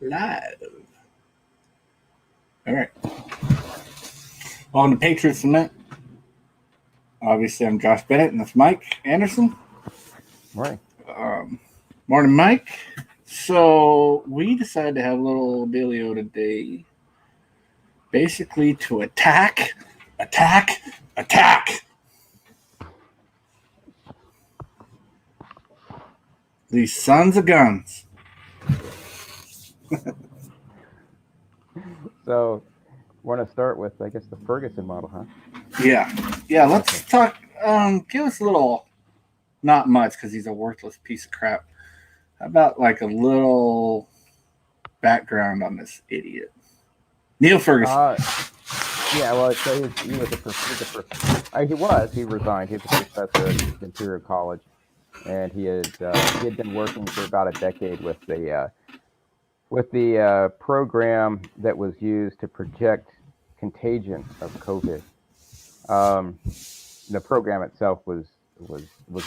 Live. All right. On the Patriot Lament. Obviously, I'm Josh Bennett, and that's Mike Anderson. Morning. Morning, Mike. So we decided to have a little dealio today, basically to attack these sons of guns. So, want to start with, I guess, the Ferguson model, huh? Yeah. Let's talk. Give us a little, not much, because he's a worthless piece of crap. How about like a little background on this idiot, Neil Ferguson? Yeah, well, so he resigned. He was a professor at Imperial College, and he had been working for about a decade with the program that was used to project contagion of COVID. The program itself was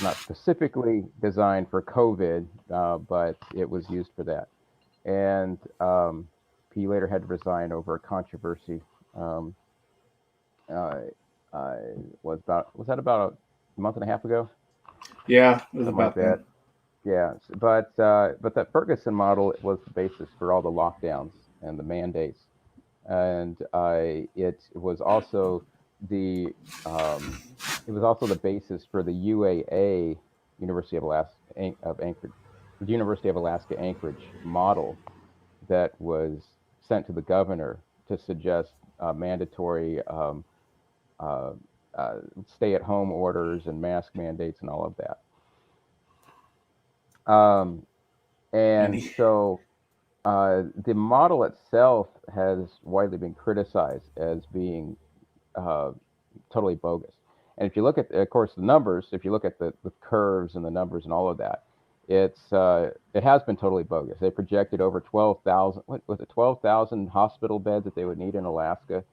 not specifically designed for COVID, but it was used for that. And he later had to resign over a controversy. Was that about a month and a half ago? Yeah, it was about that. Yeah, but that Ferguson model was the basis for all the lockdowns and the mandates, and it was also the basis for the UAA, University of Alaska Anchorage model that was sent to the governor to suggest mandatory stay-at-home orders and mask mandates and all of that. So the model itself has widely been criticized as being totally bogus. And if you look at, of course, the numbers, if you look at the curves and the numbers and all of that, it has been totally bogus. They projected over 12,000. What was it? 12,000 hospital beds that they would need in Alaska.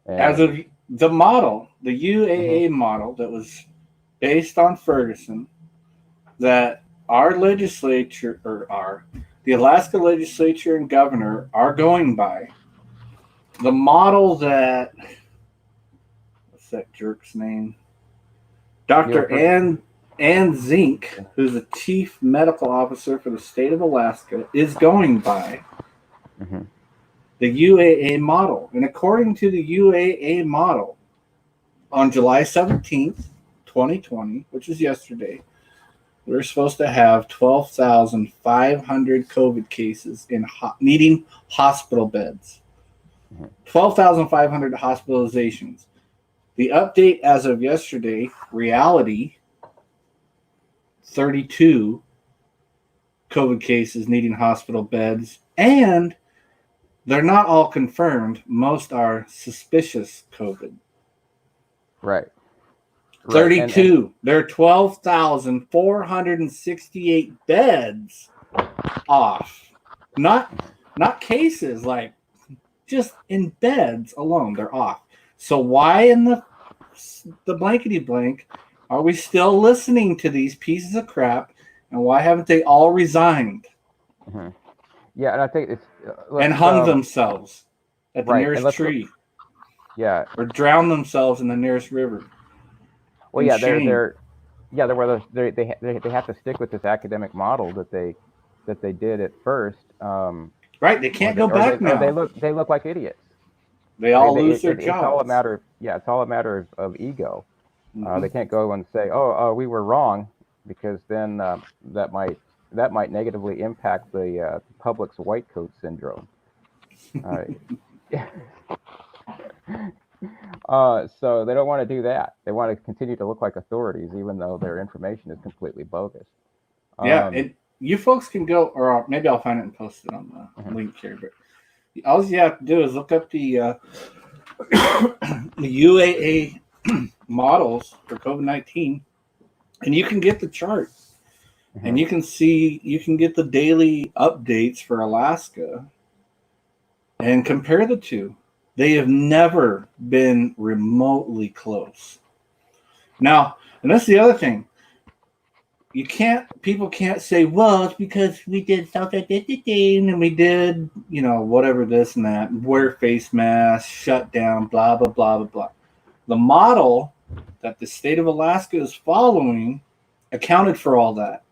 As of the model, the UAA model that was based on Ferguson, that our legislature, the Alaska legislature and governor are going by. The model that, what's that jerk's name? Dr. Ann Zink, who's the chief medical officer for the state of Alaska, is going by the UAA model. And according to the UAA model, on July 17th, 2020, which is yesterday, we're supposed to have 12,500 COVID cases needing hospital beds. 12,500 hospitalizations. The update as of yesterday, reality, 32 COVID cases needing hospital beds. And they're not all confirmed. Most are suspicious COVID. Right. 32. There are 12,468 beds off. Not cases, like just in beds alone, they're off. So why in the blankety blank are we still listening to these pieces of crap, and why haven't they all resigned? Yeah, and I think it's and hung themselves at the nearest tree. Or drown themselves in the nearest river. Well, yeah, they have to stick with this academic model that they did at first. Right, they can't go back now. They look like idiots. They all lose their jobs. It's all a matter. It's all a matter of ego. They can't go and say, "Oh, we were wrong," because then that might negatively impact the public's white coat syndrome. So they don't want to do that. They want to continue to look like authorities, even though their information is completely bogus. And you folks can go, or maybe I'll find it and post it on the link here. But all you have to do is look up the UAA models for COVID-19, and you can get the chart, and you can get the daily updates for Alaska, and compare the two. They have never been remotely close. Now, and that's the other thing. people can't say, well, it's because we did social distancing and we did, whatever this and that, wear face masks, shut down, blah, blah, blah, blah, blah. The model that the state of Alaska is following accounted for all that.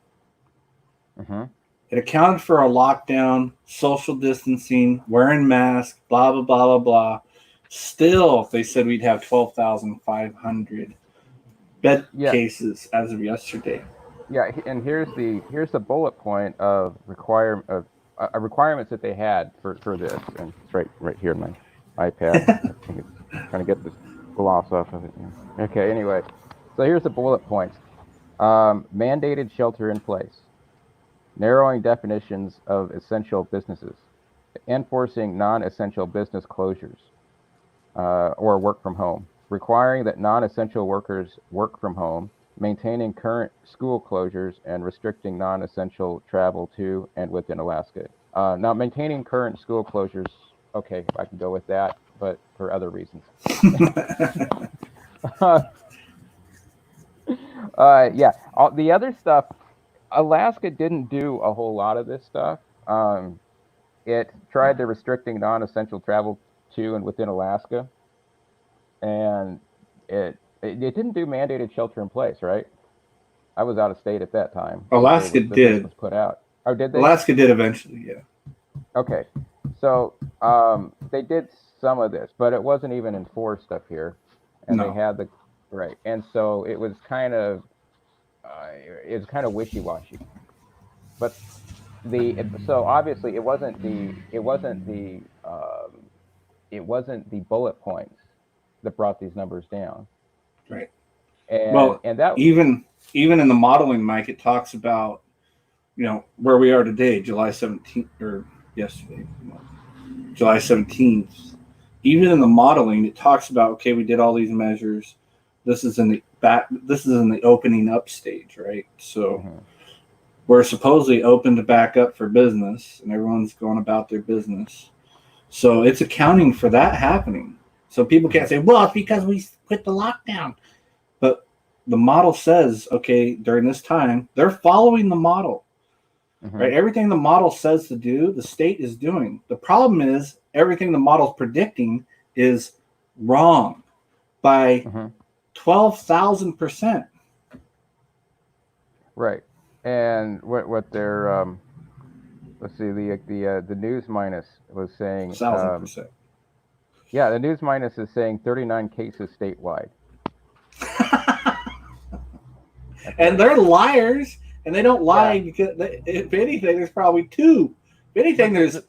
Mm-hmm. It accounted for a lockdown, social distancing, wearing masks, blah, blah, blah, blah, blah. Still, they said we'd have 12,500 bed cases as of yesterday. Yeah, and here's the bullet point of requirements that they had for this, and it's right here in my iPad. I think it's trying to get this gloss off of it. Yeah. Okay, anyway, so here's the bullet points: mandated shelter in place, narrowing definitions of essential businesses, enforcing non-essential business closures or work from home, requiring that non-essential workers work from home, maintaining current school closures, and restricting non-essential travel to and within Alaska. Now, maintaining current school closures, okay, I can go with that, but for other reasons. Yeah, the other stuff, Alaska didn't do a whole lot of this stuff. It tried to restricting non-essential travel to and within Alaska, and it didn't do mandated shelter in place, right? I was out of state at that time. Alaska did. This was put out. Oh, did they? Alaska did eventually, yeah. Okay, so they did some of this, but it wasn't even enforced up here, and they had the right, and so it was kind of wishy-washy. But so obviously it wasn't the bullet points that brought these numbers down. Right. And that even in the modeling, Mike, it talks about where we are today, July 17th, or yesterday, July 17th. Even in the modeling, it talks about, okay, we did all these measures. This is in the opening up stage, right? So we're supposedly open to back up for business, and everyone's going about their business. So it's accounting for that happening. So people can't say, well, it's because we quit the lockdown. But the model says, okay, during this time, they're following the model. Right? Everything the model says to do, the state is doing. The problem is everything the model's predicting is wrong by 12,000%. Right. And what they're let's see, the News Minus was saying 1,000%. Yeah, the News Minus is saying 39 cases statewide. And they're liars, and they don't lie because if anything, there's probably 2. If anything, there's 0.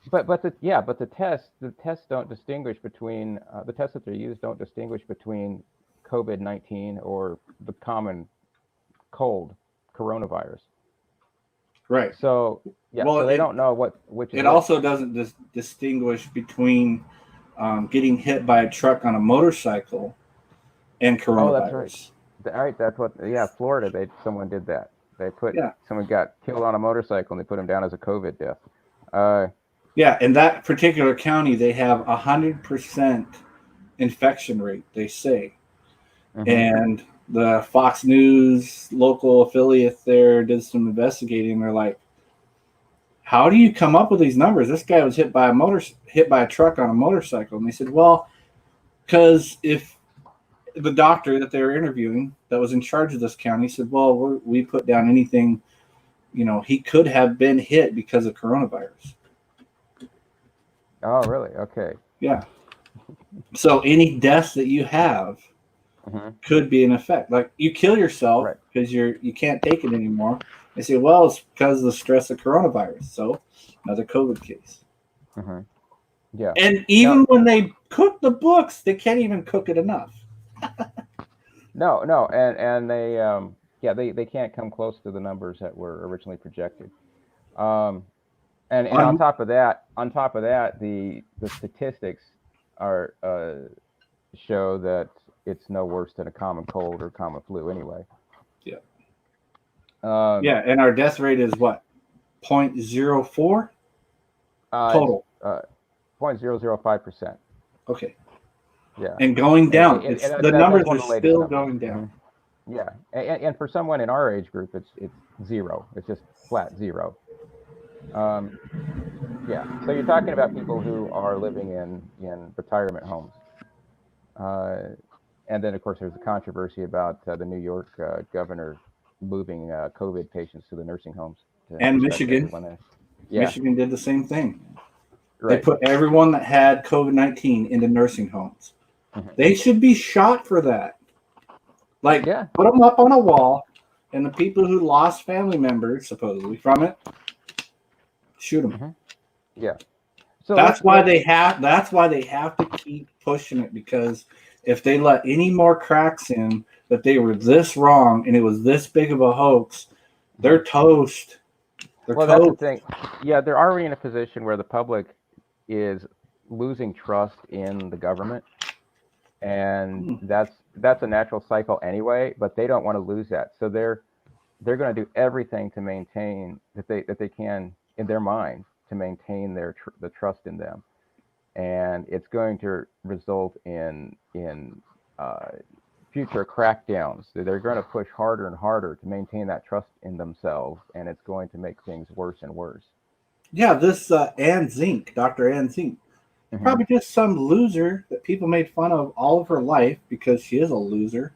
But the tests don't distinguish between the tests that they use don't distinguish between COVID-19 or the common cold coronavirus. Right. So so they don't know which. It also doesn't distinguish between getting hit by a truck on a motorcycle and coronavirus. Oh, that's right. All right, that's what. Yeah, Florida. Someone did that. They put someone got killed on a motorcycle and they put him down as a COVID death. In that particular county, they have 100% infection rate. They say, and the Fox News local affiliate there did some investigating. They're like, "How do you come up with these numbers? This guy was hit by a truck on a motorcycle." And they said, "Well, because if the doctor that they were interviewing that was in charge of this county said, well, we put down anything, he could have been hit because of coronavirus." Oh, really? Okay. Yeah. So any deaths that you have could be an effect. Like you kill yourself because you can't take it anymore. They say, well, it's because of the stress of coronavirus. So another COVID case. Yeah. And even when they cook the books, they can't even cook it enough. No, and they can't come close to the numbers that were originally projected. And on top of that, the statistics are show that it's no worse than a common cold or common flu anyway. Yeah. And our death rate is what? 0.04 total. 0.005%. Okay. Yeah. And going down. The numbers are still going down. Yeah, and for someone in our age group, it's zero. It's just flat zero. Um, yeah. So you're talking about people who are living in retirement homes, uh, and then of course there's a controversy about the New York governor moving COVID patients to the nursing homes to And protect Michigan, everyone there. Yeah. Michigan did the same thing. They Right. put everyone that had COVID-19 into nursing homes. Hmm. They should be shot for that. Like, Yeah. put them up on a wall, and the people who lost family members, supposedly, from it, shoot them. Hmm. Yeah. So let's. That's why they have to keep pushing it, because if they let any more cracks in that they were this wrong and it was this big of a hoax, Mhm. they're toast. They're Well, that's the toast. thing. Yeah, they're already in a position where the public is losing trust in the government, and that's a natural cycle anyway. But they don't want to lose that, so they're going to do everything to maintain that they can in their mind to maintain the trust in them, and it's going to result in uh, future crackdowns. They're going to push harder and harder to maintain that trust in themselves, and it's going to make things worse and worse. Yeah, this Ann Zink, Dr. Ann Zink, Hmm. probably just some loser that people made fun of all of her life because she is a loser.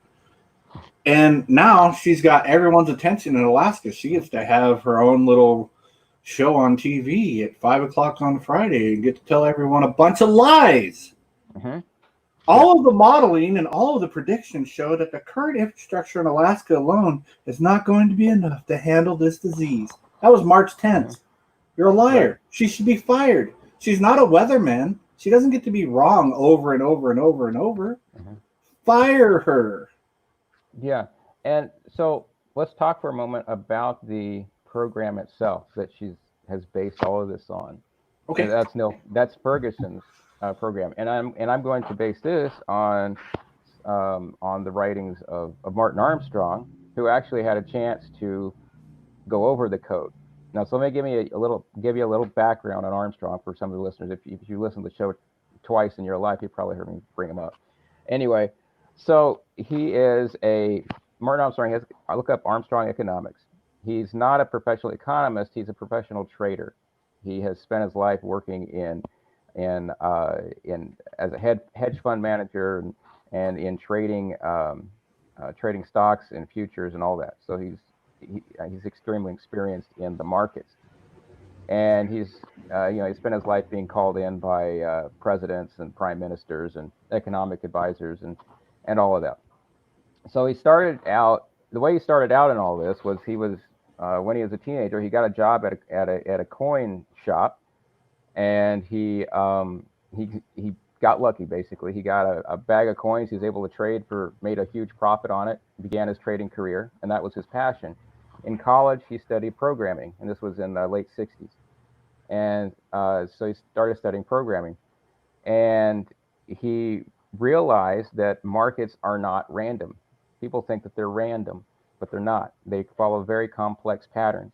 And now she's got everyone's attention in Alaska. She gets to have her own little show on TV at 5 o'clock on Friday and get to tell everyone a bunch of lies. Hmm. Yeah. All of the modeling and all of the predictions show that the current infrastructure in Alaska alone is not going to be enough to handle this disease. That was March Hmm. 10th. You're a Right. liar. She should be fired. She's not a weatherman. She doesn't get to be wrong over and over and over and over. Hmm. Fire her. Yeah. And so let's talk for a moment about the program itself that she's has based all of this on. And Okay. that's Ferguson's program, and I'm going to base this on the writings of Martin Armstrong, who actually had a chance to go over the code. Now, so let me give you a little background on Armstrong for some of the listeners. If you listen to the show twice in your life, you probably heard me bring him up. Anyway, so he is a Martin Armstrong has. I look up Armstrong economics. He's not a professional economist. He's a professional trader. He has spent his life working in as a hedge fund manager and in trading stocks and futures and all that. So he's extremely experienced in the markets, and he spent his life being called in by presidents and prime ministers and economic advisors and all of that. So he started out the way he started out in all this was he was when he was a teenager, he got a job at a coin shop, and he got lucky. Basically, he got a bag of coins. He was able to made a huge profit on it. Began his trading career, and that was his passion. In college, he studied programming, and this was in the late '60s. And so he started studying programming, and he realized that markets are not random. People think that they're random, but they're not. They follow very complex patterns.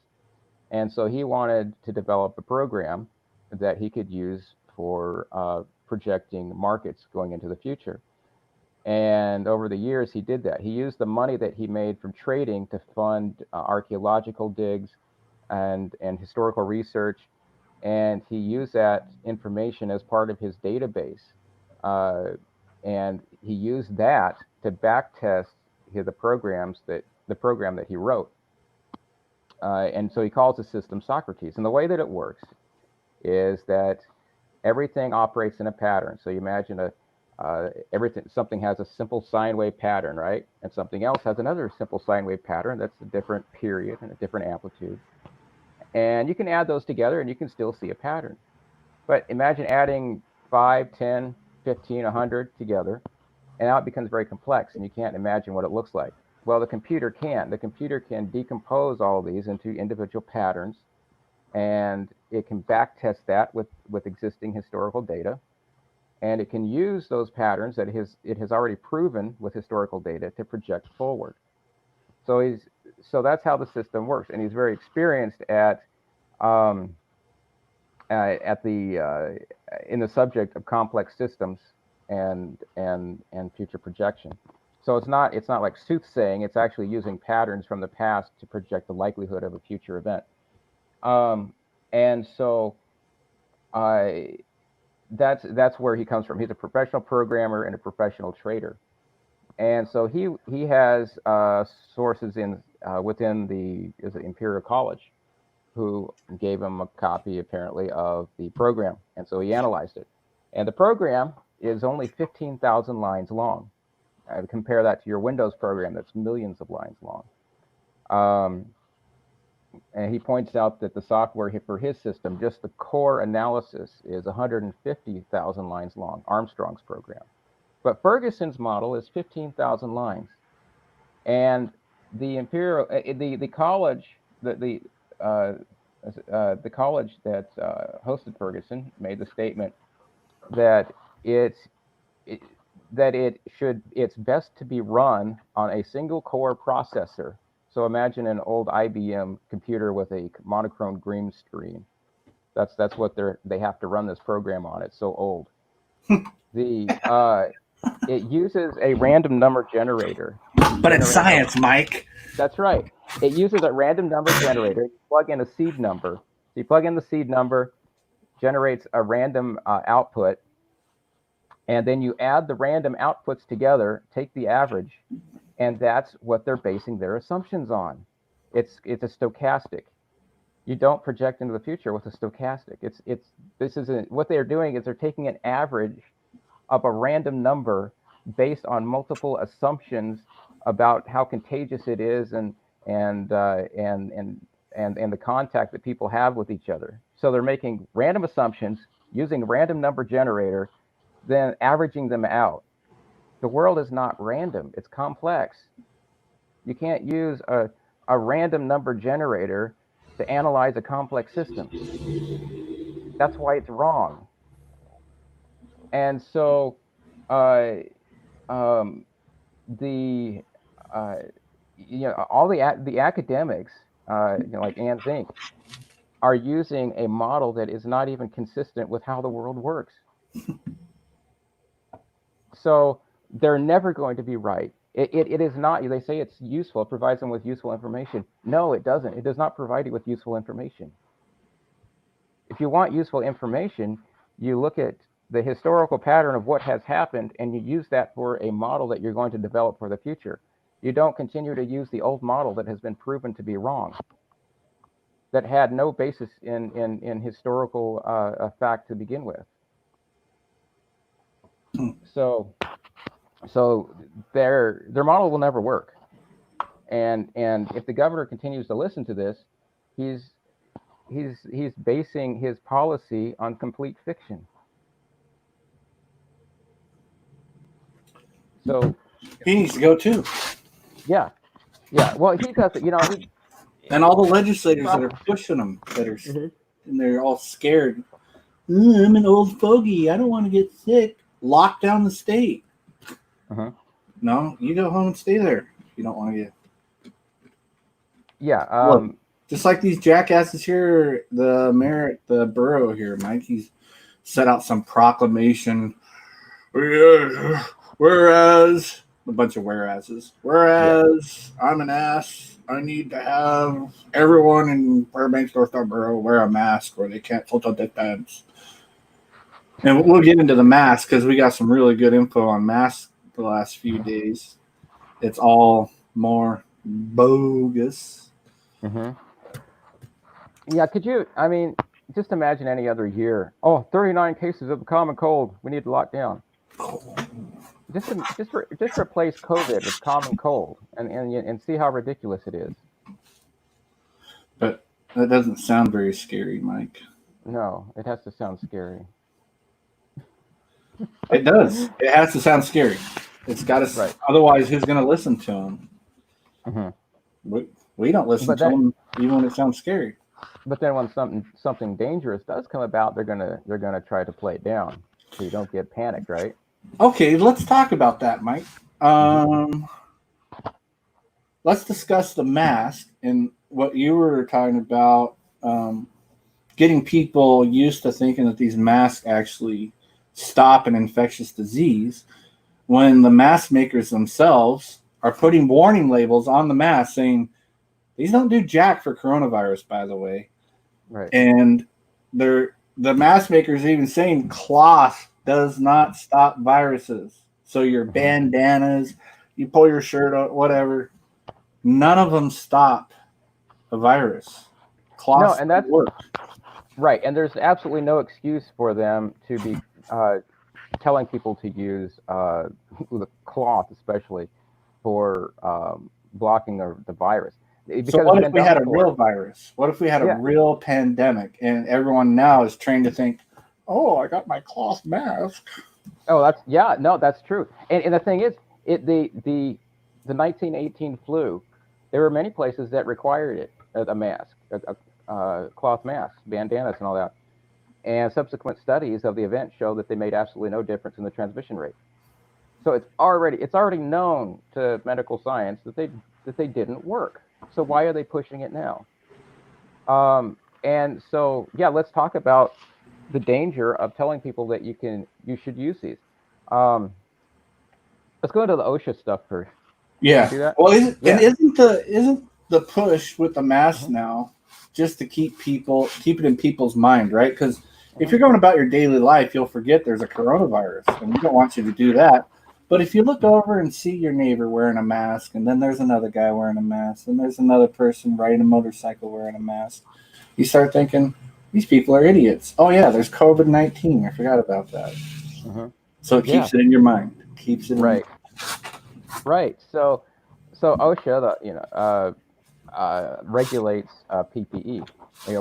And so he wanted to develop a program that he could use for projecting markets going into the future. And over the years, he did that. He used the money that he made from trading to fund archaeological digs and historical research. And he used that information as part of his database. Uh, and he used that to back test the program that he wrote. And so he calls the system Socrates. And the way that it works is that everything operates in a pattern. So you imagine something has a simple sine wave pattern, right? And something else has another simple sine wave pattern that's a different period and a different amplitude. And you can add those together and you can still see a pattern. But imagine adding 5, 10, 15, 100 together, and now it becomes very complex and you can't imagine what it looks like. Well, the computer can. The computer can decompose all of these into individual patterns, and it can back test that with existing historical data, and it can use those patterns that it has already proven with historical data to project forward. So that's how the system works, and he's very experienced um, at the in the subject of complex systems and future projection. So it's not like soothsaying. It's actually using patterns from the past to project the likelihood of a future event. And so that's where he comes from. He's a professional programmer and a professional trader. And so he has sources in within the Imperial College who gave him a copy apparently of the program, and so he analyzed it. And the program is only 15,000 lines long. I would compare that to your Windows program that's millions of lines long. And he points out that the software for his system, just the core analysis, is 150,000 lines long, Armstrong's program. But Ferguson's model is 15,000 lines. And the Imperial, the college, the college that hosted Ferguson made the statement that it's best to be run on a single core processor. So imagine an old IBM computer with a monochrome green screen. That's what they have to run this program on. It's so old. It uses a random number generator. But it's science, Mike. That's right. It uses a random number generator. You plug in a seed number. So you plug in the seed number, generates a random output, and then you add the random outputs together, take the average, and that's what they're basing their assumptions on. It's a stochastic. You don't project into the future with a stochastic. What they're doing is they're taking an average of a random number based on multiple assumptions about how contagious it is and the contact that people have with each other. So they're making random assumptions using a random number generator, then averaging them out. The world is not random, it's complex. You can't use a random number generator to analyze a complex system. That's why it's wrong. And so all the academics, like Ann Zink, are using a model that is not even consistent with how the world works. So they're never going to be right. It is not. They say it's useful. It provides them with useful information. No, it doesn't. It does not provide you with useful information. If you want useful information, you look at the historical pattern of what has happened, and you use that for a model that you're going to develop for the future. You don't continue to use the old model that has been proven to be wrong, that had no basis in historical fact to begin with. So their model will never work. And if the governor continues to listen to this, he's basing his policy on complete fiction. So he needs to go too. Yeah. Well, he does it. And all the legislators that are pushing him, and they're all scared. I'm an old fogey. I don't want to get sick. Lock down the state. No, you go home and stay there. You don't want to get. Yeah. Look, just like these jackasses here, the mayor at the borough here, Mike, he's set out some proclamation. Whereas a bunch of whereases. Whereas I'm an ass, I need to have everyone in Fairbanks, North Borough wear a mask or they can't social distance. And we'll get into the mask because we got some really good info on masks the last few days. It's all more bogus. Yeah, just imagine any other year. 39 cases of the common cold. We need to lock down. Just replace COVID with common cold and see how ridiculous it is. But that doesn't sound very scary, Mike. No, it has to sound scary. It does. It has to sound scary. It's got to. Right. Otherwise, who's going to listen to him? We don't listen to them even when it sounds scary. But then when something dangerous does come about, they're gonna try to play it down so you don't get panicked, right? Okay, let's talk about that, Mike. Let's discuss the mask and what you were talking about. Getting people used to thinking that these masks actually stop an infectious disease. when the mask makers themselves are putting warning labels on the mask saying these don't do jack for coronavirus, by the way. Right. And the mask makers even saying cloth does not stop viruses. So your bandanas, you pull your shirt out, whatever, none of them stop a virus. Cloth and that's work. right. And there's absolutely no excuse for them to be telling people to use the cloth, especially for blocking the virus. Because So what it's if been we done had a before. real virus? What if we had a Yeah. real pandemic and everyone now is trained to think, oh, I got my cloth mask. Oh, that's true. And the thing is, the 1918 flu, there were many places that required it, a mask, a cloth mask, bandanas, and all that. And subsequent studies of the event show that they made absolutely no difference in the transmission rate. So it's already known to medical science that they didn't work. So why are they pushing it now? And so yeah, let's talk about the danger of telling people that you should use these. Um, let's go into the OSHA stuff first. Can we Yeah. do that? Well, Yeah. isn't the push with the mask now just to keep it in people's mind, right? Because if you're going about your daily life, you'll forget there's a coronavirus, and we don't want you to do that. But if you look over and see your neighbor wearing a mask, and then there's another guy wearing a mask, and there's another person riding a motorcycle wearing a mask, you start thinking these people are idiots. Oh yeah, there's COVID-19. I forgot about that. Mhm. So it keeps Yeah. it in your mind. Keeps it Right. Right. So OSHA, regulates PPE,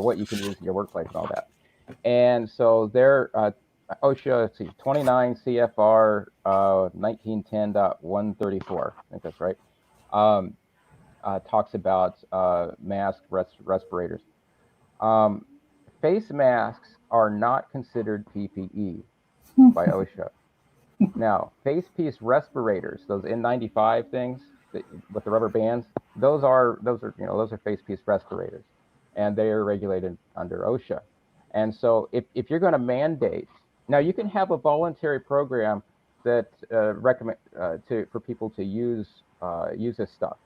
what you can use in your workplace and all that. And so their OSHA, let's see, 29 CFR 1910.134, I think that's right, talks about mask respirators. Um, face masks are not considered PPE by OSHA. Now, face piece respirators, those N95 things with the rubber bands, those are face piece respirators, and they are regulated under OSHA. And so, if you're going to mandate, now you can have a voluntary program that recommend for people to use this stuff,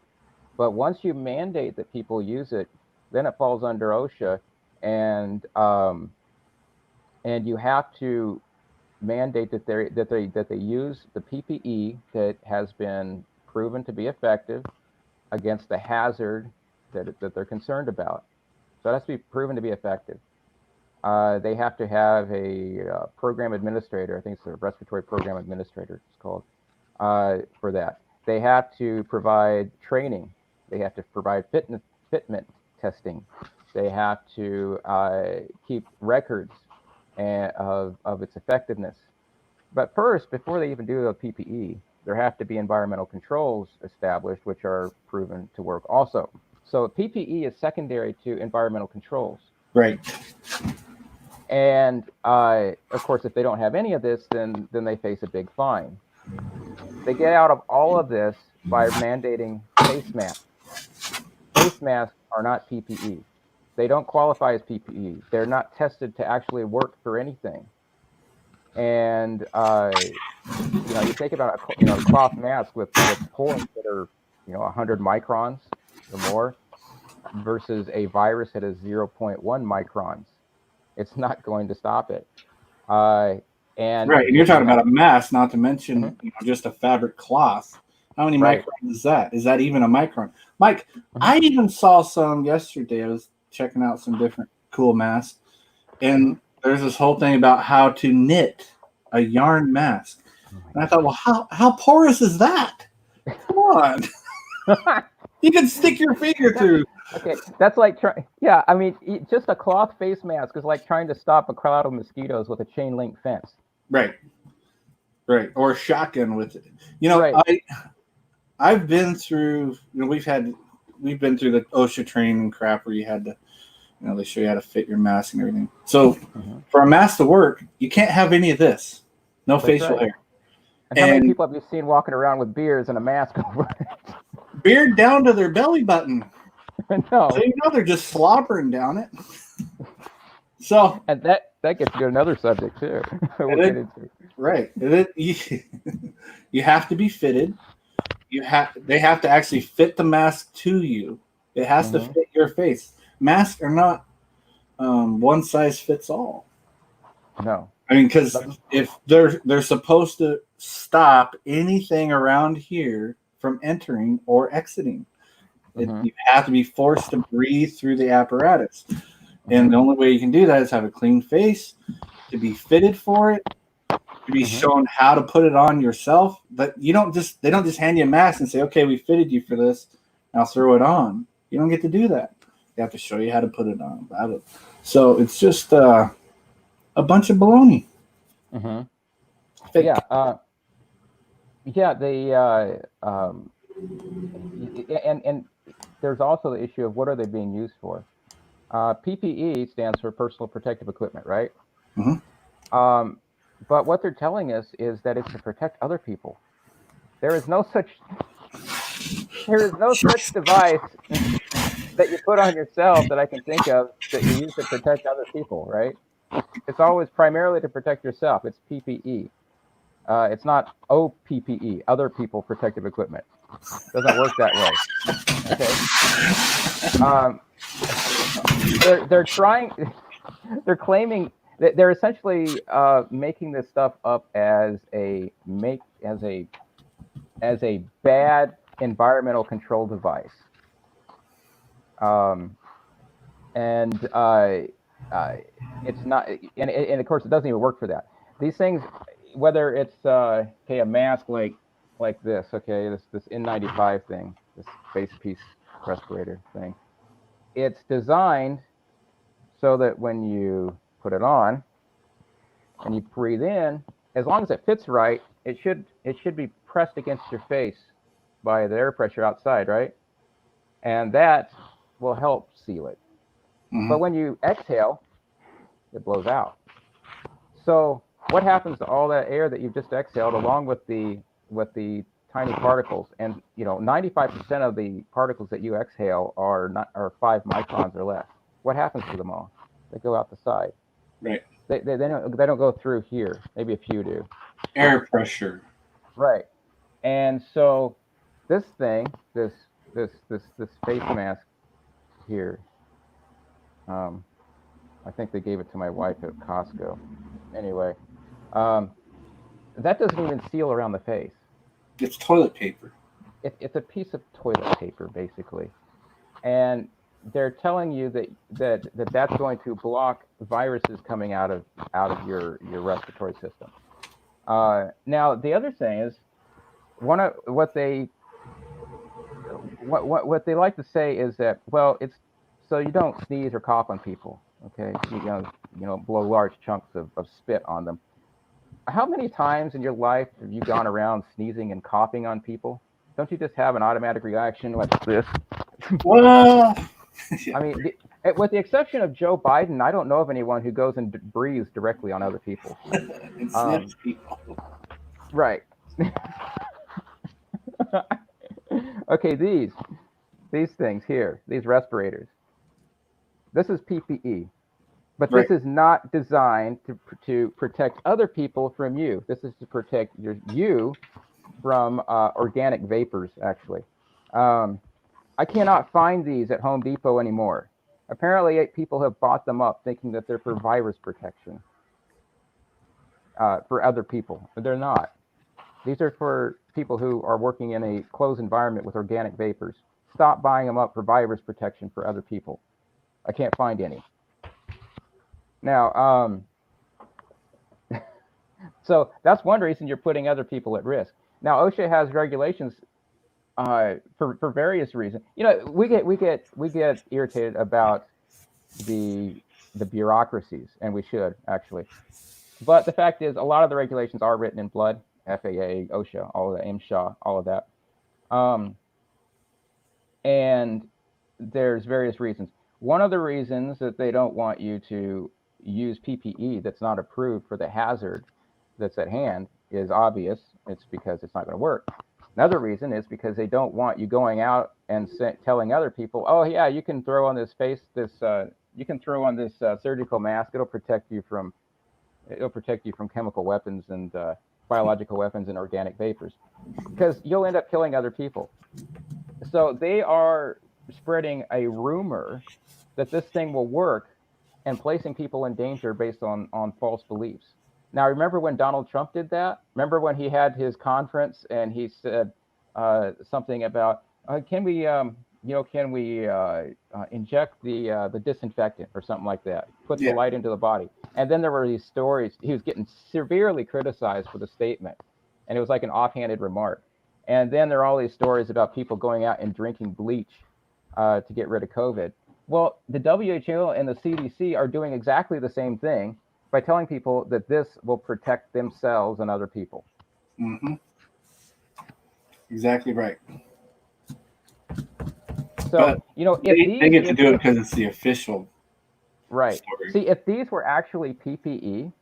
but once you mandate that people use it, then it falls under OSHA, and you have to mandate that they use the PPE that has been proven to be effective against the hazard that they're concerned about. So it has to be proven to be effective. They have to have a program administrator. I think it's a respiratory program administrator. It's called for that. They have to provide training. They have to provide fitment testing. They have to keep records of its effectiveness. But first, before they even do the PPE, there have to be environmental controls established, which are proven to work also. So PPE is secondary to environmental controls. Right. And of course, if they don't have any of this, then they face a big fine. They get out of all of this by mandating face masks. Face masks are not PPE. They don't qualify as PPE. They're not tested to actually work for anything. And you think about a cloth mask with pores that are 100 microns or more versus a virus that is 0.1 microns. It's not going to stop it. And Right, and you're talking about a mask, not to mention mm-hmm. just a fabric cloth. How many Right. microns is that? Is that even a micron? Mike, I even saw some yesterday. I was checking out some different cool masks, and there's this whole thing about how to knit a yarn mask. And I thought, well, how porous is that? Come on. You can stick your finger through. Okay, that's like yeah, I mean, just a cloth face mask is like trying to stop a crowd of mosquitoes with a chain link fence. Right. Or a shotgun with it. Right. I've been through, we've been through the OSHA training crap where you had to, they show you how to fit your mask and everything. So for a mask to work, you can't have any of this. No That's facial right. hair. And how many people have you seen walking around with beards and a mask over it? Beard down to their belly button. No. So they're just slobbering down it. So and that gets to another subject too. We'll get into. Right. You have to be fitted. They have to actually fit the mask to you. It has to Mm-hmm. fit your face. Masks are not one size fits all. No. I mean, because But, if they're supposed to stop anything around here from entering or exiting, mm-hmm. you have to be forced to breathe through the apparatus, and Mm-hmm. the only way you can do that is have a clean face, to be fitted for it, to be Mm-hmm. shown how to put it on yourself. But they don't just hand you a mask and say, okay, we fitted you for this, now throw it on. You don't get to do that. They have to show you how to put it on. So it's just a bunch of baloney. Mm-hmm. Fake. Yeah. Yeah. And there's also the issue of what are they being used for? PPE stands for personal protective equipment, right? Mhm. Um, but what they're telling us is that it's to protect other people. There is no such there is no such device that you put on yourself that I can think of that you use to protect other people, right? It's always primarily to protect yourself. It's PPE. It's not OPPE, other people protective equipment. It doesn't work that way. Okay. Um, they're trying. They're claiming that they're essentially making this stuff up as a bad environmental control device. Um, and uh, it's not, and of course, it doesn't even work for that. These things, whether it's okay, a mask like this, okay, this N95 thing, this face piece respirator thing, it's designed so that when you put it on and you breathe in, as long as it fits right, it should be pressed against your face by the air pressure outside, right? And that will help seal it. But Mhm. when you exhale, it blows out. So what happens to all that air that you've just exhaled, along with the tiny particles? And 95% of the particles that you exhale are 5 microns or less. What happens to them all? They go out the side. Right. They don't go through here. Maybe a few do. Air pressure. Right. And so this thing, this face mask here, um, I think they gave it to my wife at Costco. Anyway, um, that doesn't even seal around the face. It's toilet paper. It's a piece of toilet paper, basically, and they're telling you that's going to block viruses coming out of your respiratory system. Now, the other thing is one of what they like to say is that, well, it's so you don't sneeze or cough on people. Okay, blow large chunks of spit on them. How many times in your life have you gone around sneezing and coughing on people? Don't you just have an automatic reaction like this? Well, I mean, with the exception of Joe Biden, I don't know of anyone who goes and breathes directly on other people. it snips Um, people. right. Okay, these things here, these respirators. This is PPE, but Right. this is not designed to protect other people from you. This is to protect you from organic vapors, actually. Um, I cannot find these at Home Depot anymore. Apparently, people have bought them up thinking that they're for virus protection for other people. They're not. These are for people who are working in a closed environment with organic vapors. Stop buying them up for virus protection for other people. I can't find any. Now, so that's one reason you're putting other people at risk. Now, OSHA has regulations for various reasons. We get irritated about the the bureaucracies, and we should actually. But the fact is, a lot of the regulations are written in blood. FAA, OSHA, all of that, MSHA, all of that. Um, and there's various reasons. One of the reasons that they don't want you to use PPE that's not approved for the hazard that's at hand is obvious. It's because it's not going to work. Another reason is because they don't want you going out and telling other people, "Oh yeah, you can throw on this surgical mask. It'll protect you from chemical weapons and biological weapons and organic vapors, because you'll end up killing other people. So they are spreading a rumor that this thing will work and placing people in danger based on false beliefs. Now, remember when Donald Trump did that? Remember when he had his conference and he said something about, can we, can we inject the disinfectant or something like that? Put the light into the body. And then there were these stories. He was getting severely criticized for the statement, and it was like an offhanded remark. And then there are all these stories about people going out and drinking bleach to get rid of COVID. Well, the WHO and the CDC are doing exactly the same thing by telling people that this will protect themselves and other people. Mm-hmm. Exactly right. So, but if they get to do it because it's the official right story. See, if these were actually PPE,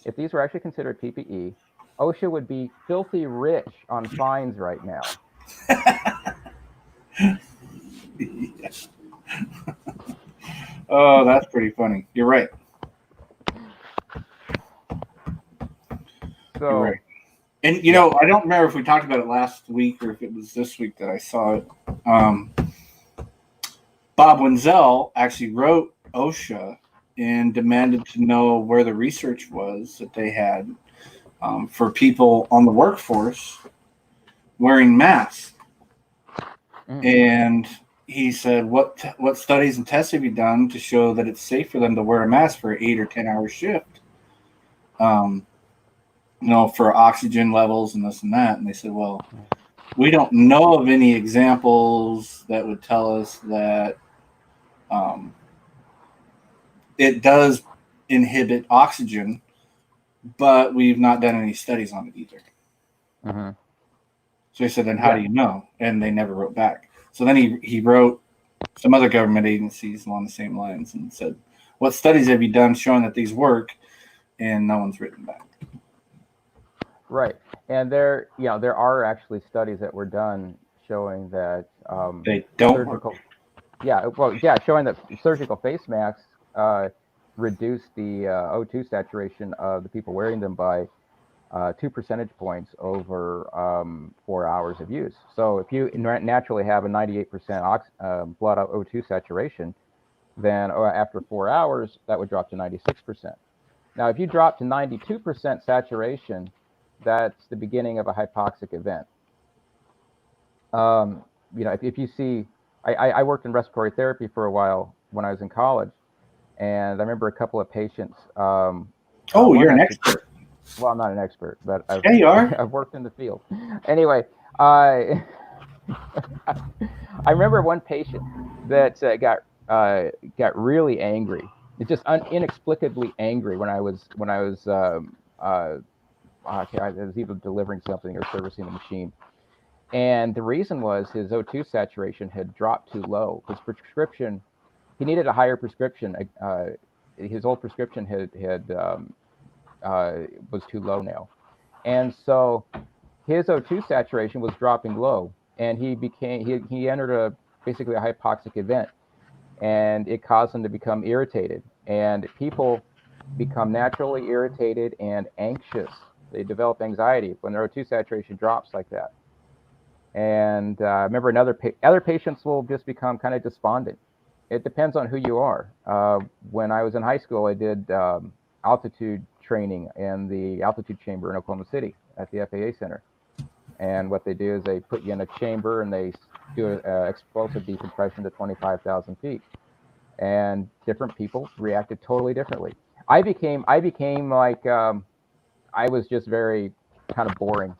if these were actually considered PPE, OSHA would be filthy rich on fines right now. Yeah. Oh, that's pretty funny. You're right. So, you're right. And you know, I don't remember if we talked about it last week or if it was this week that I saw it. Bob Wenzel actually wrote OSHA and demanded to know where the research was that they had for people on the workforce wearing masks. Mm-hmm. And he said, what studies and tests have you done to show that it's safe for them to wear a mask for an 8 or 10 hour shift? For oxygen levels and this and that. And they said, well, we don't know of any examples that would tell us that it does inhibit oxygen, but we've not done any studies on it either. Mm-hmm. So he said, then how do you know? And they never wrote back. So then he wrote some other government agencies along the same lines and said, what studies have you done showing that these work? And no one's written back. Right. And there are actually studies that were done showing that they don't work. Showing that surgical face masks reduce the O2 saturation of the people wearing them by 2 percentage points over 4 hours of use. So if you naturally have a 98% blood O2 saturation, then after 4 hours, that would drop to 96%. Now, if you drop to 92% saturation, that's the beginning of a hypoxic event. If you see, I worked in respiratory therapy for a while when I was in college, and I remember a couple of patients. You're an expert. Well, I'm not an expert, but you are. I've worked in the field. Anyway, I remember one patient that got really angry. It just inexplicably angry when I was I was either delivering something or servicing the machine. And the reason was his O2 saturation had dropped too low. His prescription, he needed a higher prescription. His old prescription was too low now. And so his O2 saturation was dropping low, and he entered basically a hypoxic event, and it caused him to become irritated. And people become naturally irritated and anxious. They develop anxiety when their O2 saturation drops like that. And I remember other patients will just become kind of despondent. It depends on who you are. When I was in high school, I did altitude training in the altitude chamber in Oklahoma City at the FAA Center. And what they do is they put you in a chamber and they do explosive decompression to 25,000 feet. And different people reacted totally differently. I became like I was just very kind of boring.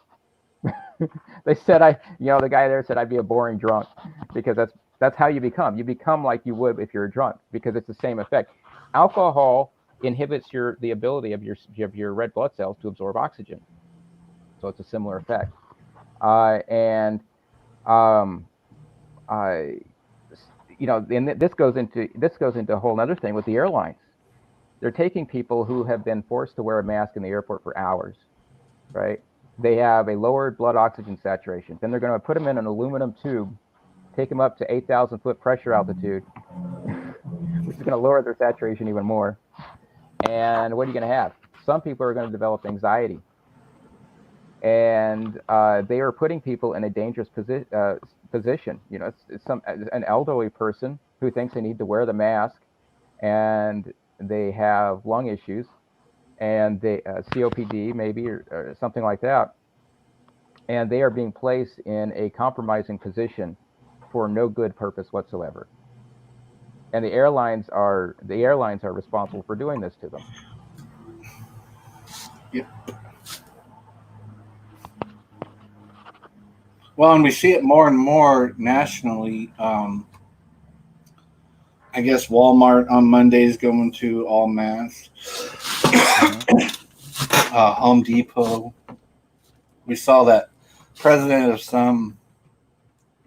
They said the guy there said I'd be a boring drunk, because that's how you become. You become like you would if you're a drunk, because it's the same effect. Alcohol inhibits the ability of your red blood cells to absorb oxygen, so it's a similar effect. And this goes into a whole other thing with the airlines. They're taking people who have been forced to wear a mask in the airport for hours, right? They have a lowered blood oxygen saturation. Then they're going to put them in an aluminum tube, take them up to 8,000 foot pressure altitude, which is going to lower their saturation even more. And what are you going to have? Some people are going to develop anxiety. and they are putting people in a dangerous position. You know, it's an elderly person who thinks they need to wear the mask, and they have lung issues, and they COPD maybe or something like that, and they are being placed in a compromising position for no good purpose whatsoever. And the airlines are responsible for doing this to them. Yep. Well, and we see it more and more nationally. I guess Walmart on Mondays going to all masks. Home Depot. We saw that president of some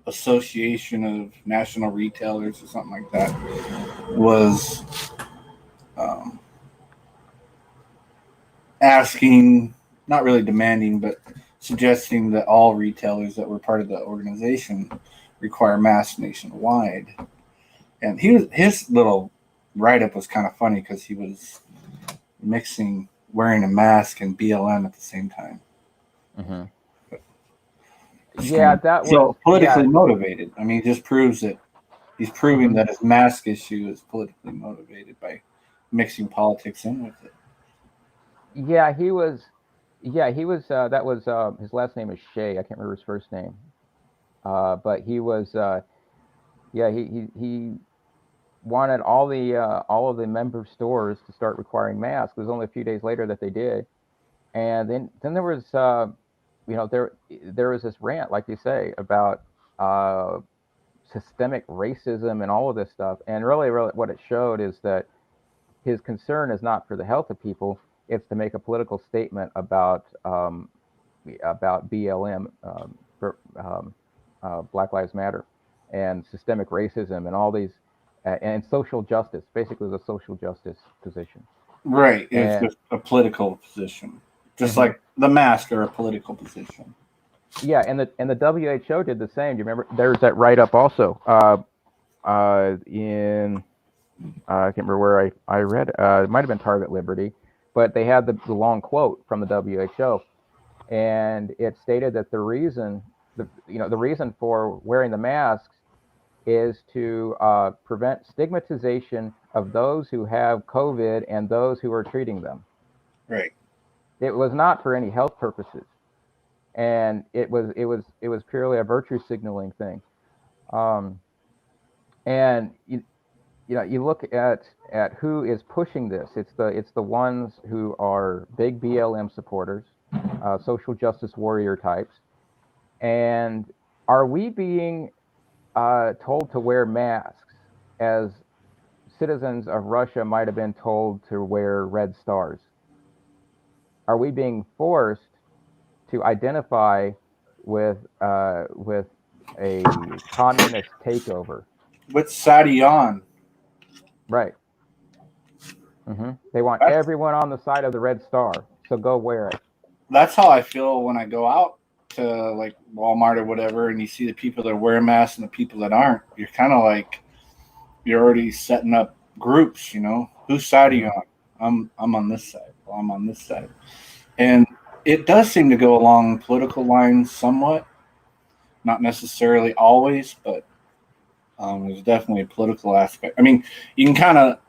association of national retailers or something like that was asking, not really demanding, but suggesting that all retailers that were part of the organization require masks nationwide. And his little write-up was kind of funny because he was mixing wearing a mask and BLM at the same time. Mm-hmm. Yeah, that was so politically motivated. I mean, it just proves that he's proving that his mask issue is politically motivated by mixing politics in with it. Yeah, he was. Yeah, he was. That was his last name is Shea. I can't remember his first name. But he was. Yeah, he wanted all of the member stores to start requiring masks. It was only a few days later that they did, and then there was there was this rant, like you say, about systemic racism and all of this stuff. And really what it showed is that his concern is not for the health of people; it's to make a political statement about BLM, Black Lives Matter, and systemic racism and all these, and social justice. Basically, the social justice position. Right. It's just a political position, just like the mask are a political position. Yeah, and the WHO did the same. Do you remember? There's that write up also. In I can't remember where I read. It might have been Target Liberty, but they had the long quote from the WHO, and it stated that the reason for wearing the masks is to prevent stigmatization of those who have COVID and those who are treating them. Right. It was not for any health purposes, and it was purely a virtue signaling thing. And you look at who is pushing this. It's the ones who are big BLM supporters, social justice warrior types. And are we being told to wear masks as citizens of Russia might have been told to wear red stars? Are we being forced to identify with a communist takeover? Which side are you on? Right. They want everyone on the side of the red star, so go wear it. That's how I feel when I go out to like Walmart or whatever, and you see the people that wear masks and the people that aren't. You're kind of like you're already setting up groups. You know, whose side are you on? I'm on this side. Well, I'm on this side, and it does seem to go along political lines somewhat. Not necessarily always, but there's definitely a political aspect. I mean, you can kind of,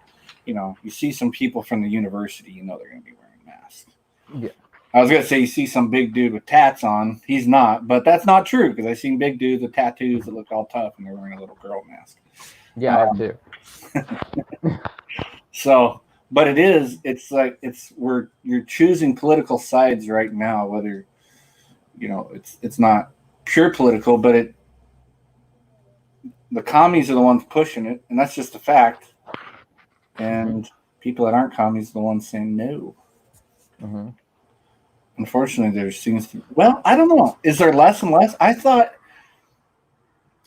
you see some people from the university, they're going to be wearing masks. Yeah. I was going to say you see some big dude with tats on. He's not, but that's not true because I've seen big dudes with tattoos that look all tough and they're wearing a little girl mask. Yeah, I have too. So, but it's like you're choosing political sides right now, whether, it's not pure political, but the commies are the ones pushing it, and that's just a fact. And people that aren't commies are the ones saying no. Unfortunately, there seems to. Well, I don't know. Is there less and less? I thought.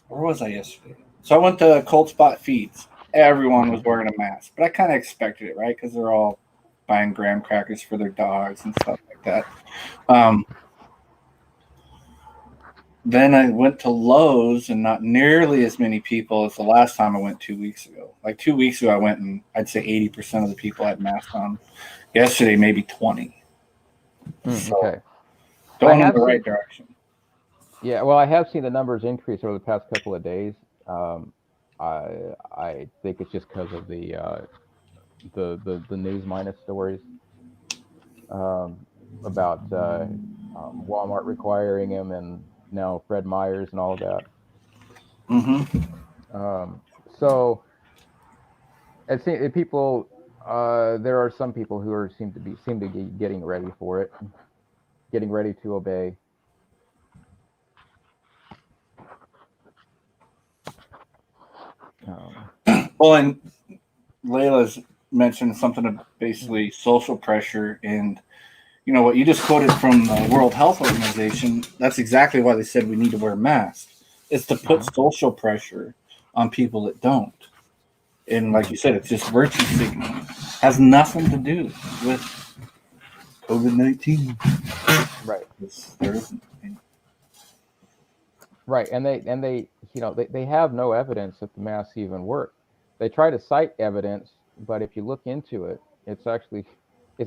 Where was I yesterday? So I went to Cold Spot Feeds. Everyone was wearing a mask, but I kind of expected it, right? Because they're all buying graham crackers for their dogs and stuff like that. Then I went to Lowe's, and not nearly as many people as the last time I went 2 weeks ago. Like 2 weeks ago, I went, and I'd say 80% of the people had masks on. Yesterday, maybe 20. Okay. going in the right direction. Yeah, well, I have seen the numbers increase over the past couple of days. I think it's just because of the news minus stories about Walmart requiring him, and now Fred Meyers and all of that. So it seems people. There are some people who seem to be getting ready for it, getting ready to obey. Well, and Layla's mentioned something of basically social pressure, and what you just quoted from the World Health Organization. That's exactly why they said we need to wear masks. It's to put social pressure on people that don't. And like you said, it's just virtue signaling. Has nothing to do with COVID-19. Right. There isn't. Right, and they have no evidence that the masks even work. They try to cite evidence, but if you look into it, it's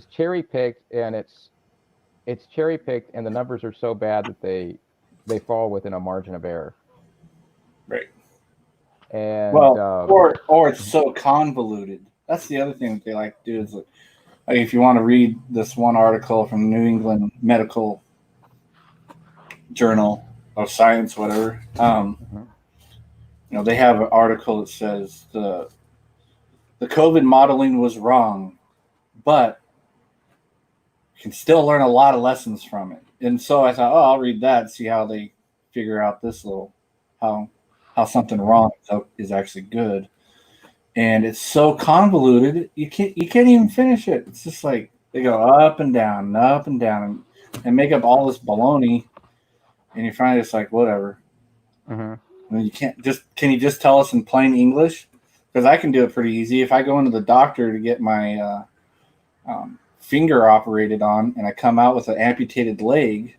cherry picked, and it's cherry picked, and the numbers are so bad that they fall within a margin of error. Right. And or it's so convoluted. That's the other thing that they like to do is, like, if you want to read this one article from the New England Medical Journal of Science, whatever, they have an article that says the COVID modeling was wrong, but you can still learn a lot of lessons from it. And so I thought, I'll read that and see how they figure out this little how something wrong is actually good. And it's so convoluted, you can't even finish it. It's just like they go up and down, and make up all this baloney, and you find it's like whatever. And you can you just tell us in plain English? Because I can do it pretty easy. If I go into the doctor to get my finger operated on, and I come out with an amputated leg,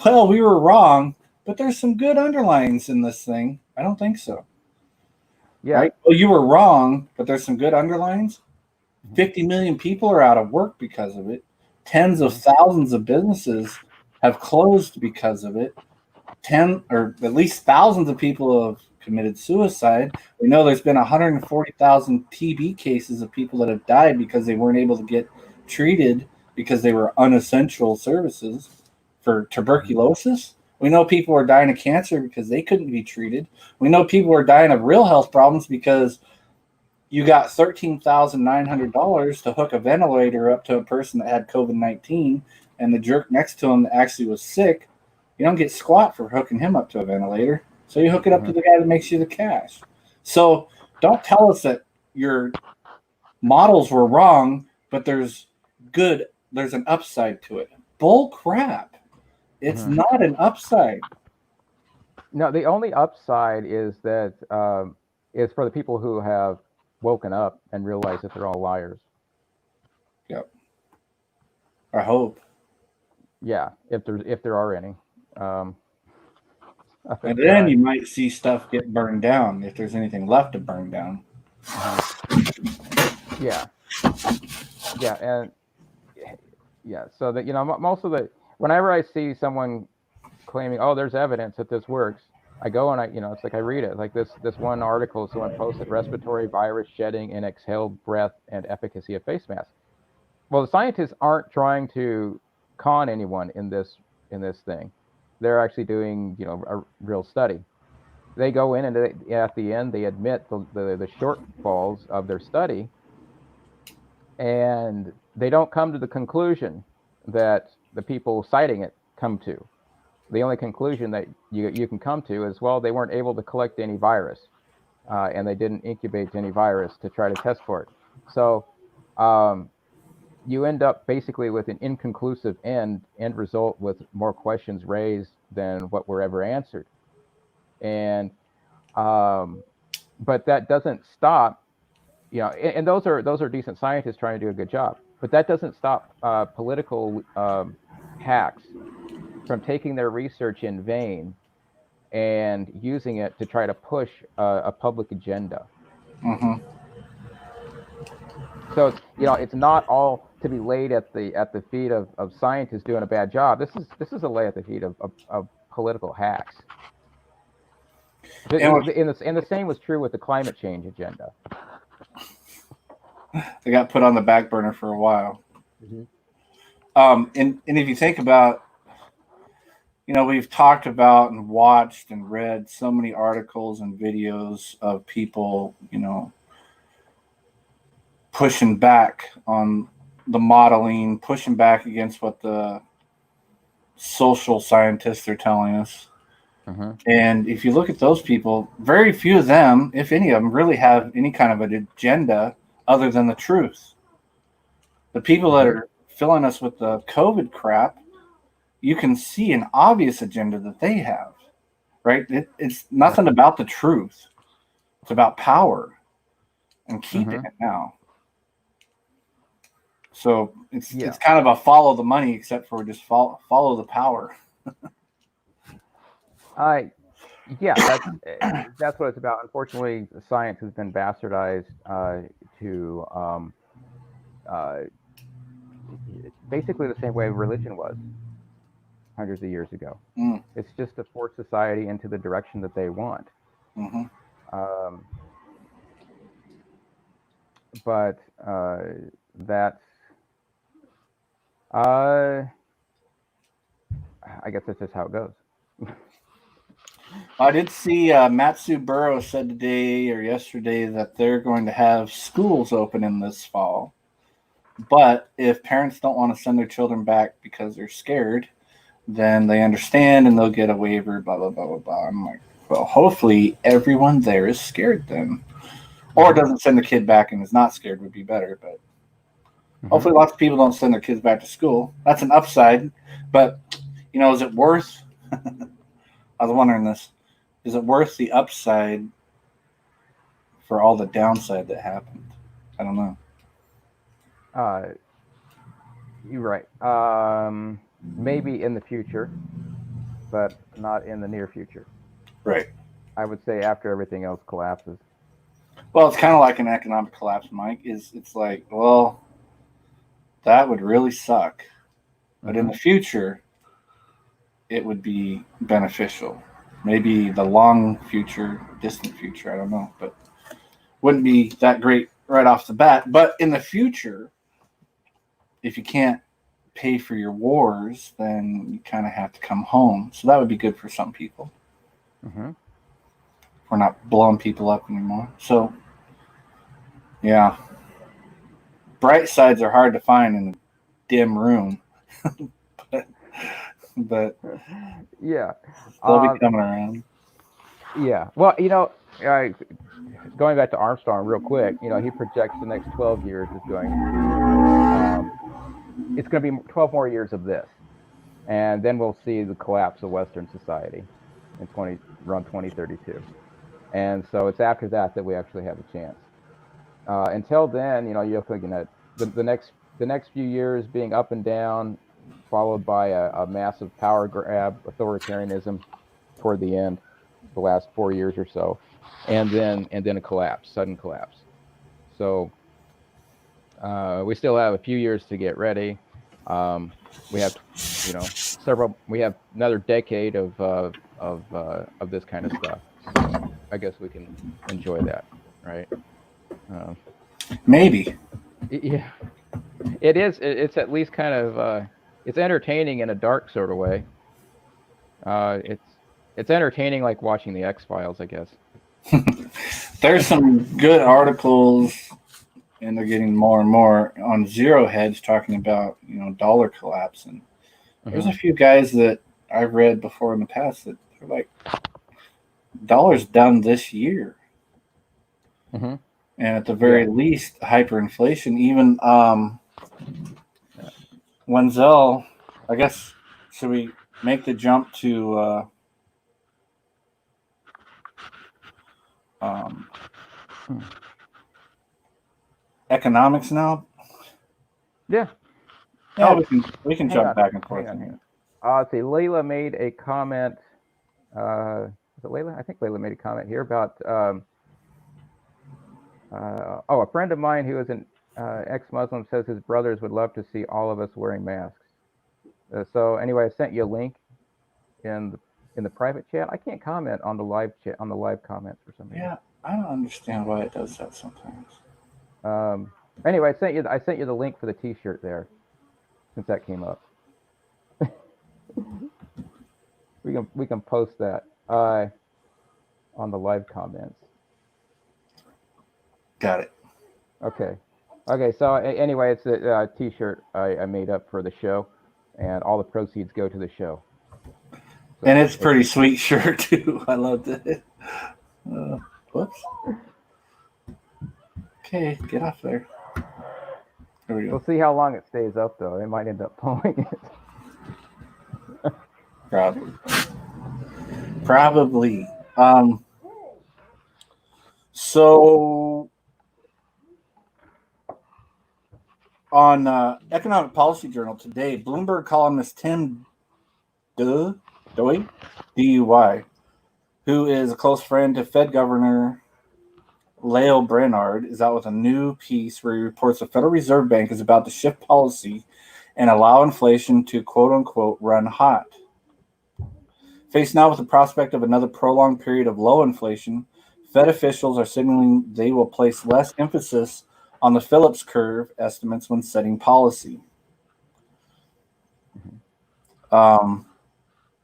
well, we were wrong, but there's some good underlines in this thing. I don't think so. Yeah. Right? Well, you were wrong, but there's some good underlines. 50 million people are out of work because of it. Tens of thousands of businesses have closed because of it. 10 or at least thousands of people have committed suicide. We know there's been 140,000 TB cases of people that have died because they weren't able to get treated because they were unessential services for tuberculosis. We know people are dying of cancer because they couldn't be treated. We know people are dying of real health problems because you got $13,900 to hook a ventilator up to a person that had COVID-19, and the jerk next to him that actually was sick, you don't get squat for hooking him up to a ventilator. So you hook it up to the guy that makes you the cash. So don't tell us that your models were wrong, but there's an upside to it. Bull crap. It's not an upside. No, the only upside is that is for the people who have woken up and realized that they're all liars. Yep. I hope. Yeah, if there are any. And then you might see stuff get burned down if there's anything left to burn down. Yeah. And so that most of the whenever I see someone claiming, oh, there's evidence that this works, I go and it's like I read it. Like this one article someone posted: respiratory virus shedding in exhaled breath and efficacy of face masks. Well, the scientists aren't trying to con anyone in this thing. They're actually doing a real study. They go in and at the end they admit the shortfalls of their study, and they don't come to the conclusion that the people citing it come to. The only conclusion that you can come to is, well, they weren't able to collect any virus, and they didn't incubate any virus to try to test for it. So you end up basically with an inconclusive end result with more questions raised than what were ever answered. And but that doesn't stop, and those are decent scientists trying to do a good job. But that doesn't stop political hacks from taking their research in vain and using it to try to push a public agenda. So it's not all to be laid at the feet of scientists doing a bad job. This is a lay at the feet of political hacks. And the same was true with the climate change agenda. They got put on the back burner for a while. Mm-hmm. And if you think about, we've talked about and watched and read so many articles and videos of people, pushing back on the modeling, pushing back against what the social scientists are telling us. Mm-hmm. And if you look at those people, very few of them, if any of them, really have any kind of an agenda other than the truth. The people that are filling us with the COVID crap, you can see an obvious agenda that they have, right? It's nothing about the truth. It's about power and keeping it now. So it's kind of a follow the money, except for just follow the power. That's what it's about. Unfortunately, science has been bastardized to basically the same way religion was hundreds of years ago. It's just to force society into the direction that they want. Mm-hmm. But that's I guess that's just how it goes. I did see Matsu Burrow said today or yesterday that they're going to have schools open in this fall. But if parents don't want to send their children back because they're scared, then they understand and they'll get a waiver, blah, blah, blah, blah, blah. I'm like, well, hopefully everyone there is scared then. Or doesn't send the kid back and is not scared would be better. But hopefully lots of people don't send their kids back to school. That's an upside. But, is it worth... I was wondering this. Is it worth the upside for all the downside that happened? I don't know. You're right. Maybe in the future, but not in the near future. Right. I would say after everything else collapses. Well, it's kind of like an economic collapse, Mike. It's like, well, that would really suck. But in the future, it would be beneficial. Maybe the long future, distant future, I don't know. But wouldn't be that great right off the bat. But in the future, if you can't pay for your wars, then you kind of have to come home. So that would be good for some people. We're not blowing people up anymore. So, yeah. Bright sides are hard to find in a dim room. but yeah. They'll be coming around. Yeah. Well, going back to Armstrong real quick, he projects the next 12 years is going to be, it's going to be 12 more years of this. And then we'll see the collapse of Western society in around 2032. And so it's after that we actually have a chance. Until then, you're looking at the next few years being up and down, followed by a massive power grab, authoritarianism toward the end, the last 4 years or so, and then a collapse, sudden collapse. So we still have a few years to get ready. We have we have another decade of this kind of stuff. So I guess we can enjoy that, right? Maybe. Yeah, it is. It's at least kind of it's entertaining in a dark sort of way. It's entertaining like watching the X-Files, I guess. There's some good articles, and they're getting more and more on Zero Hedge talking about dollar collapse, and there's a few guys that I've read before in the past that are like, dollar's done this year. And at the very least, hyperinflation. Even Wenzel, I guess, should we make the jump to economics now? Yeah. Yeah, we can jump back and forth. Hang on. Let's see. Layla made a comment. Is it Layla? I think Layla made a comment here about a friend of mine who is Ex-Muslim says his brothers would love to see all of us wearing masks. So anyway, I sent you a link in the private chat. I can't comment on the live chat on the live comments for some reason. Yeah, I don't understand why it does that sometimes. Anyway, I sent you the link for the T-shirt there, since that came up. we can post that on the live comments. Got it. Okay. So anyway, it's a T-shirt I made up for the show, and all the proceeds go to the show. So and it's pretty sweet shirt too. I loved it. Whoops. Okay, get off there. There we go. We'll see how long it stays up, though. They might end up pulling it. Probably. So on Economic Policy Journal today, Bloomberg columnist Tim Dewey, D-U-Y, who is a close friend to Fed Governor Leo Brainard, is out with a new piece where he reports the Federal Reserve Bank is about to shift policy and allow inflation to quote-unquote run hot. Faced now with the prospect of another prolonged period of low inflation, Fed officials are signaling they will place less emphasis on the Phillips curve estimates when setting policy.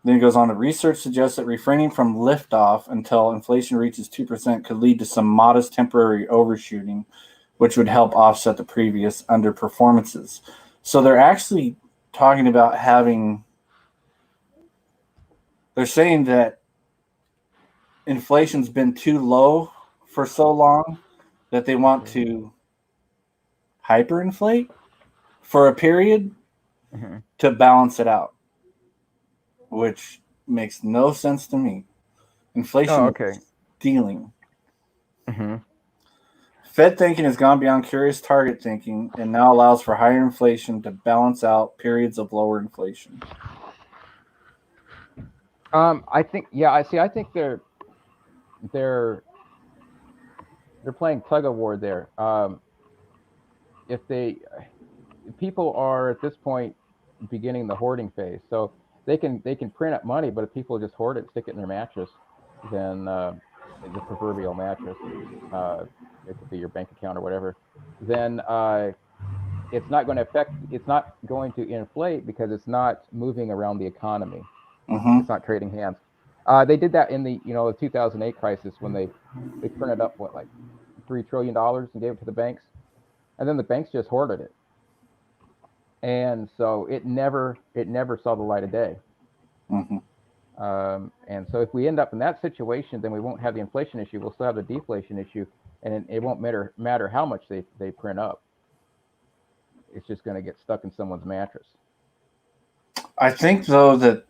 Then it goes on to research suggests that refraining from liftoff until inflation reaches 2% could lead to some modest temporary overshooting, which would help offset the previous underperformances. So they're actually talking about they're saying that inflation's been too low for so long that they want to hyperinflate for a period to balance it out, which makes no sense to me. Inflation is stealing. Fed thinking has gone beyond curious target thinking and now allows for higher inflation to balance out periods of lower inflation. I think they're playing tug of war there. If people are at this point beginning the hoarding phase, so they can print up money, but if people just hoard it, stick it in their mattress, then the proverbial mattress, it could be your bank account or whatever, then it's not going to inflate because it's not moving around the economy. It's not trading hands. They did that in the 2008 crisis when they printed up like $3 trillion and gave it to the banks, and then the banks just hoarded it, and so it never saw the light of day. And so if we end up in that situation, then we won't have the inflation issue. We'll still have the deflation issue, and it won't matter how much they print up. It's just going to get stuck in someone's mattress. I think, though, that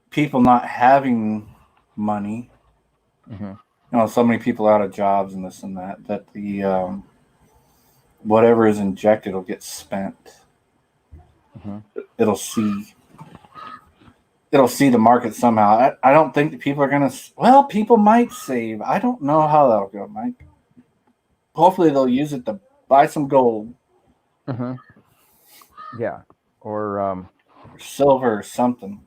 people not having money, so many people out of jobs and this and that the whatever is injected will get spent. It'll see the market somehow. I don't think that people are going to. Well, people might save. I don't know how that'll go, Mike. Hopefully, they'll use it to buy some gold. Yeah, or silver or something.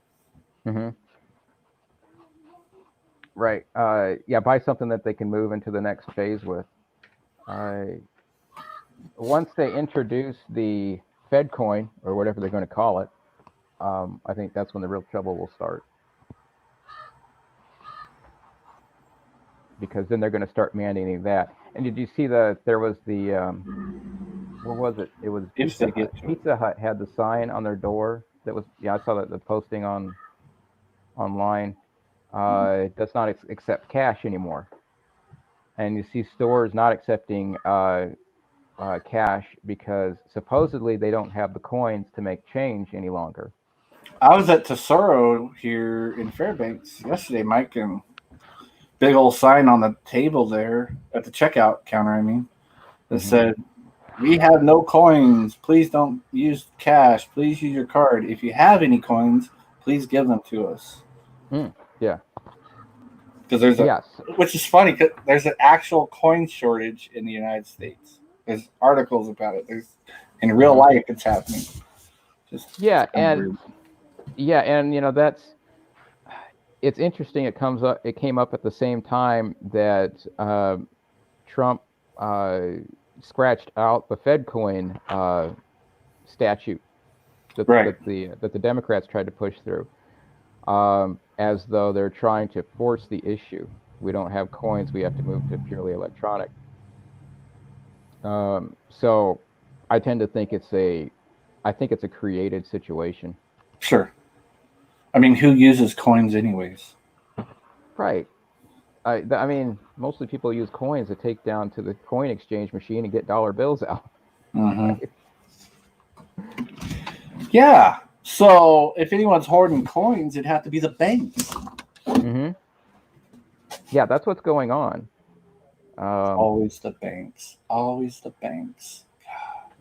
Right. Buy something that they can move into the next phase with. Once they introduce the Fed coin or whatever they're going to call it, I think that's when the real trouble will start. Because then they're going to start mandating that. And did you see there was the what was it? It was Pizza Hut had the sign on their door that was I saw that the posting online. It does not accept cash anymore, and you see stores not accepting cash because supposedly they don't have the coins to make change any longer. I was at Tesoro here in Fairbanks yesterday, Mike, and big old sign on the table there at the checkout counter, that said, "We have no coins. Please don't use cash. Please use your card. If you have any coins, please give them to us." Yeah. because there's a, Yes. which is funny because there's an actual coin shortage in the United States. There's articles about it. There's in real life it's happening. Just Yeah, kind of and weird. it's interesting. It came up at the same time that Trump scratched out the Fed coin statute Right. that the Democrats tried to push through, as though they're trying to force the issue. We don't have coins. We have to move to purely electronic. So I tend to think I think it's a created situation. Sure. I mean, who uses coins anyways? Right. I mean, mostly people use coins to take down to the coin exchange machine and get dollar bills out. Mm-hmm. Right. Yeah. So if anyone's hoarding coins, it'd have to be the banks. Mm-hmm. Yeah, that's what's going on. Always the banks. Always the banks.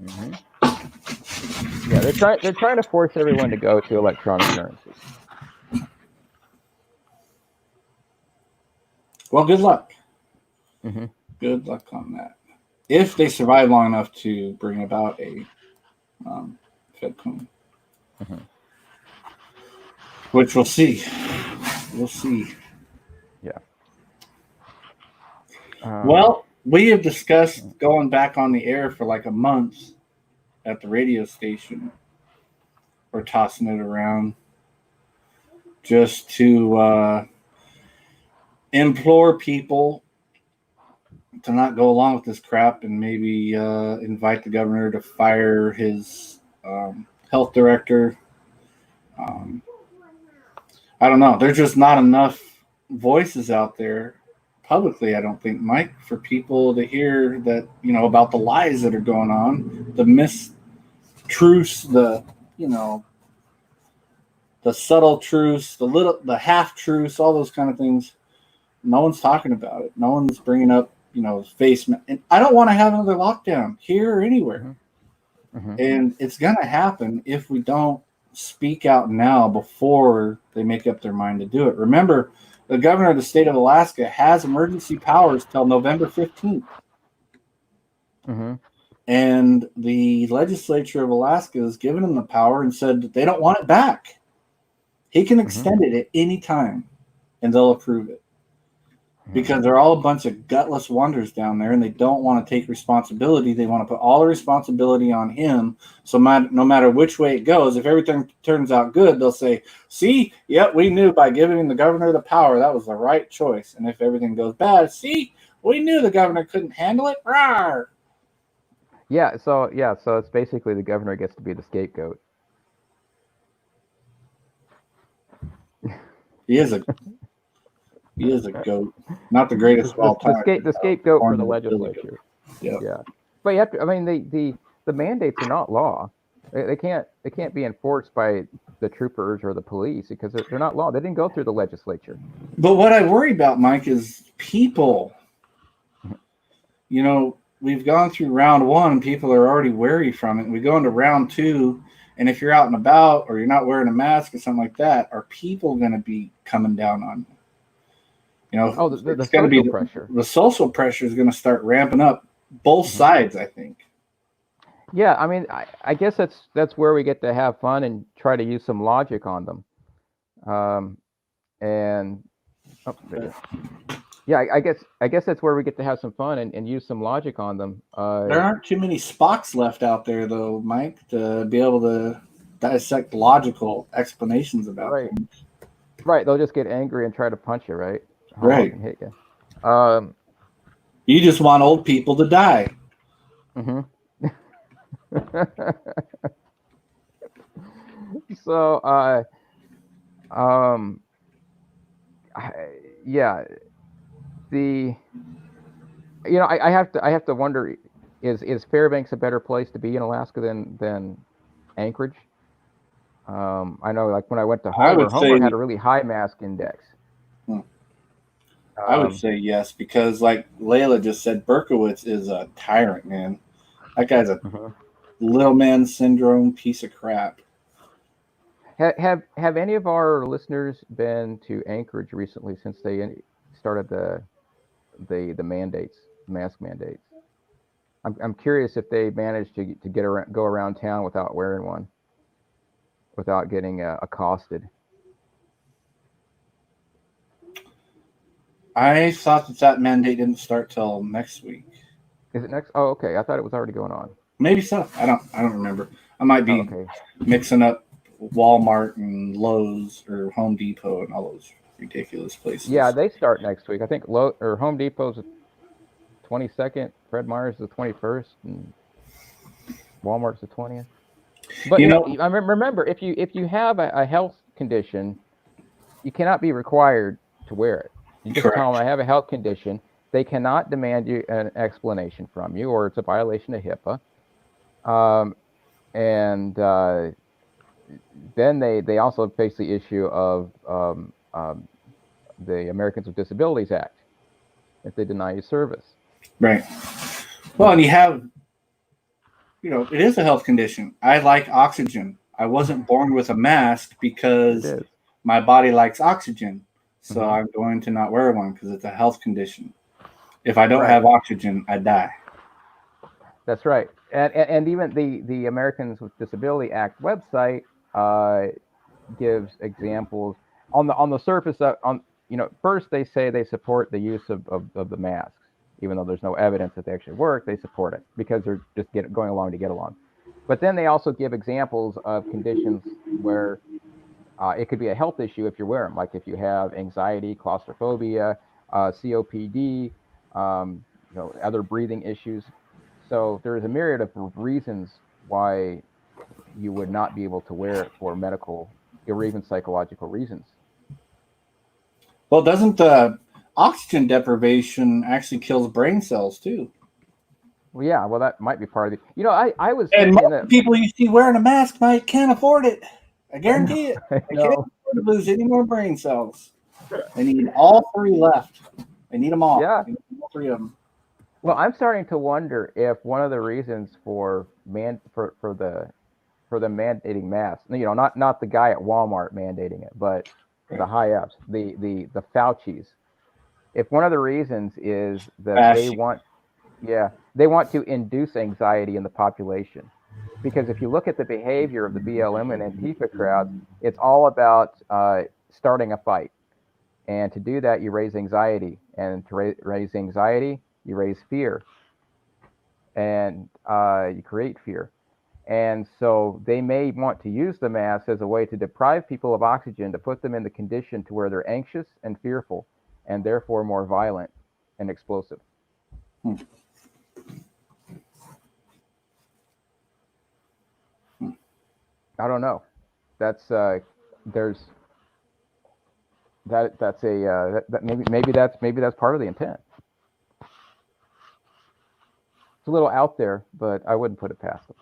Mm-hmm. Yeah, they're trying to force everyone to go to electronic currency. Well, good luck. Mm-hmm. Good luck on that. If they survive long enough to bring about a Fed coin, Mm-hmm. which we'll see. We'll see. Yeah. Well, we have discussed going back on the air for like a month at the radio station. We're tossing it around just to implore people to not go along with this crap and maybe invite the governor to fire his health director. Um, I don't know. There's just not enough voices out there publicly, I don't think, Mike, for people to hear that, about the lies that are going on, the mistruths, the subtle truths, the half truths, all those kind of things. No one's talking about it. No one's bringing up, face. And I don't want to have another lockdown here or anywhere. Mm-hmm. And it's going to happen if we don't speak out now before they make up their mind to do it. Remember, the governor of the state of Alaska has emergency powers till November 15th. Mm-hmm. And the legislature of Alaska has given him the power and said that they don't want it back. He can extend it at any time, and they'll approve it. Because they're all a bunch of gutless wonders down there, and they don't want to take responsibility. They want to put all the responsibility on him. So no matter which way it goes, if everything turns out good, they'll say, see, yep, we knew by giving the governor the power, that was the right choice. And if everything goes bad, see, we knew the governor couldn't handle it. Rawr! Yeah, so it's basically the governor gets to be the scapegoat. He is a goat. Not the greatest of all time. The scapegoat for the legislature. Yep. Yeah. But you have to, I mean, the mandates are not law. They can't be enforced by the troopers or the police because they're not law. They didn't go through the legislature. But what I worry about, Mike, is people. We've gone through round one and people are already wary from it. And we go into round two, and if you're out and about or you're not wearing a mask or something like that, are people going to be coming down on you? The social pressure. The social pressure is going to start ramping up both sides, I think. Yeah, I mean, I guess that's where we get to have fun and try to use some logic on them. I guess that's where we get to have some fun and use some logic on them. There aren't too many Spocks left out there, though, Mike, to be able to dissect logical explanations about things. Right, they'll just get angry and try to punch you, right? Right. And hit you. You just want old people to die. Mm-hmm. So, I have to wonder, is Fairbanks a better place to be in Alaska than Anchorage? I know, like when I went to Homer had a really high mask index. I would say yes, because like Layla just said, Berkowitz is a tyrant, man. That guy's a little man syndrome piece of crap. Have any of our listeners been to Anchorage recently since they started the mandates, mask mandates. I'm curious if they managed to go around town without wearing one, without getting accosted. I thought that mandate didn't start till next week. Is it next? Oh, okay. I thought it was already going on. Maybe so. I don't remember. I might be mixing up Walmart and Lowe's or Home Depot and all those ridiculous places. Yeah, they start next week. I think Home Depot's the 22nd, Fred Meyer's the 21st, and Walmart's the 20th. But I remember, if you have a health condition, you cannot be required to wear it. You just tell them, I have a health condition. They cannot demand you an explanation from you, or it's a violation of HIPAA. Then they also face the issue of the Americans with Disabilities Act if they deny you service. Right. Well, and you have, it is a health condition. I like oxygen. I wasn't born with a mask because my body likes oxygen. So I'm going to not wear one because it's a health condition. If I don't have oxygen, I die. That's right. And even the Americans with Disability Act website gives examples on the surface first they say they support the use of the masks, even though there's no evidence that they actually work. They support it because they're just going along to get along. But then they also give examples of conditions where it could be a health issue if you wear them, like if you have anxiety, claustrophobia, COPD, other breathing issues. So there is a myriad of reasons why you would not be able to wear it for medical or even psychological reasons. Well, doesn't the oxygen deprivation actually kills brain cells too? Well, yeah. Well, that might be part of it. I was. And most people you see wearing a mask can't afford it. I guarantee it. They can't afford to lose any more brain cells. They need all three left. They need them all. Yeah. They need all three of them. Well, I'm starting to wonder if one of the reasons for the mandating masks, not the guy at Walmart mandating it, but the high ups, the Faucis. If one of the reasons is that they want to induce anxiety in the population, because if you look at the behavior of the BLM and Antifa crowds, it's all about starting a fight, and to do that you raise anxiety, and to raise anxiety you raise fear, and you create fear. And so they may want to use the mask as a way to deprive people of oxygen, to put them in the condition to where they're anxious and fearful, and therefore more violent and explosive. I don't know. That's there's that's a maybe that's part of the intent. It's a little out there, but I wouldn't put it past them.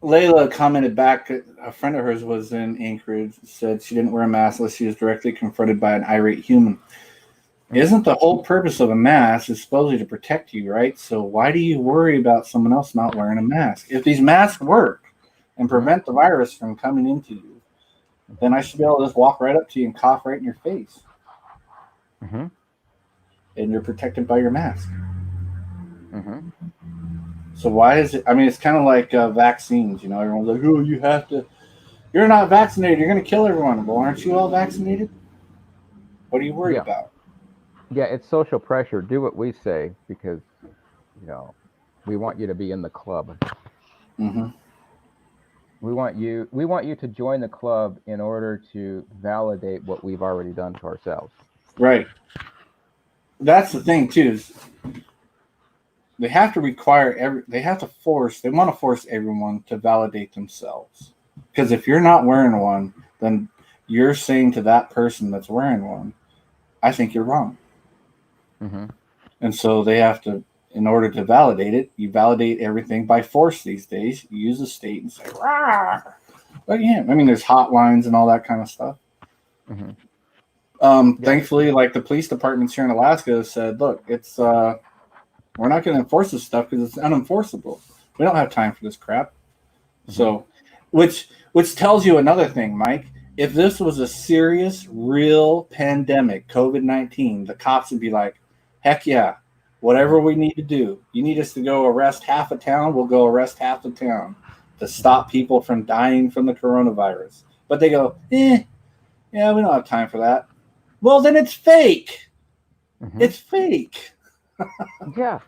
Layla commented back. A friend of hers was in Anchorage, said she didn't wear a mask unless she was directly confronted by an irate human. Isn't the whole purpose of a mask is supposedly to protect you, right? So why do you worry about someone else not wearing a mask? If these masks work and prevent the virus from coming into you, then I should be able to just walk right up to you and cough right in your face. Mm-hmm. And you're protected by your mask. Mm-hmm. So why is it? I mean, it's kind of like vaccines. Everyone's like, "Oh, you're not vaccinated. You're going to kill everyone." Well, aren't you all vaccinated? What are you worried about? Yeah, it's social pressure. Do what we say because, we want you to be in the club. Mm-hmm. We want you to join the club in order to validate what we've already done to ourselves. Right. That's the thing too. Is they have to they want to force everyone to validate themselves. Because if you're not wearing one, then you're saying to that person that's wearing one, I think you're wrong. Mm-hmm. And so they have to, in order to validate it, you validate everything by force these days. You use the state and say, "Rah!" But yeah, I mean, there's hotlines and all that kind of stuff. Mm-hmm. Thankfully, like the police departments here in Alaska said, look, it's we're not going to enforce this stuff because it's unenforceable. We don't have time for this crap. Mm-hmm. So which tells you another thing, Mike. If this was a serious, real pandemic, COVID-19, the cops would be like, heck yeah, whatever we need to do. You need us to go arrest half a town, we'll go arrest half the town to stop people from dying from the coronavirus. But they go, yeah, we don't have time for that. Well, then it's fake. It's fake. Yeah,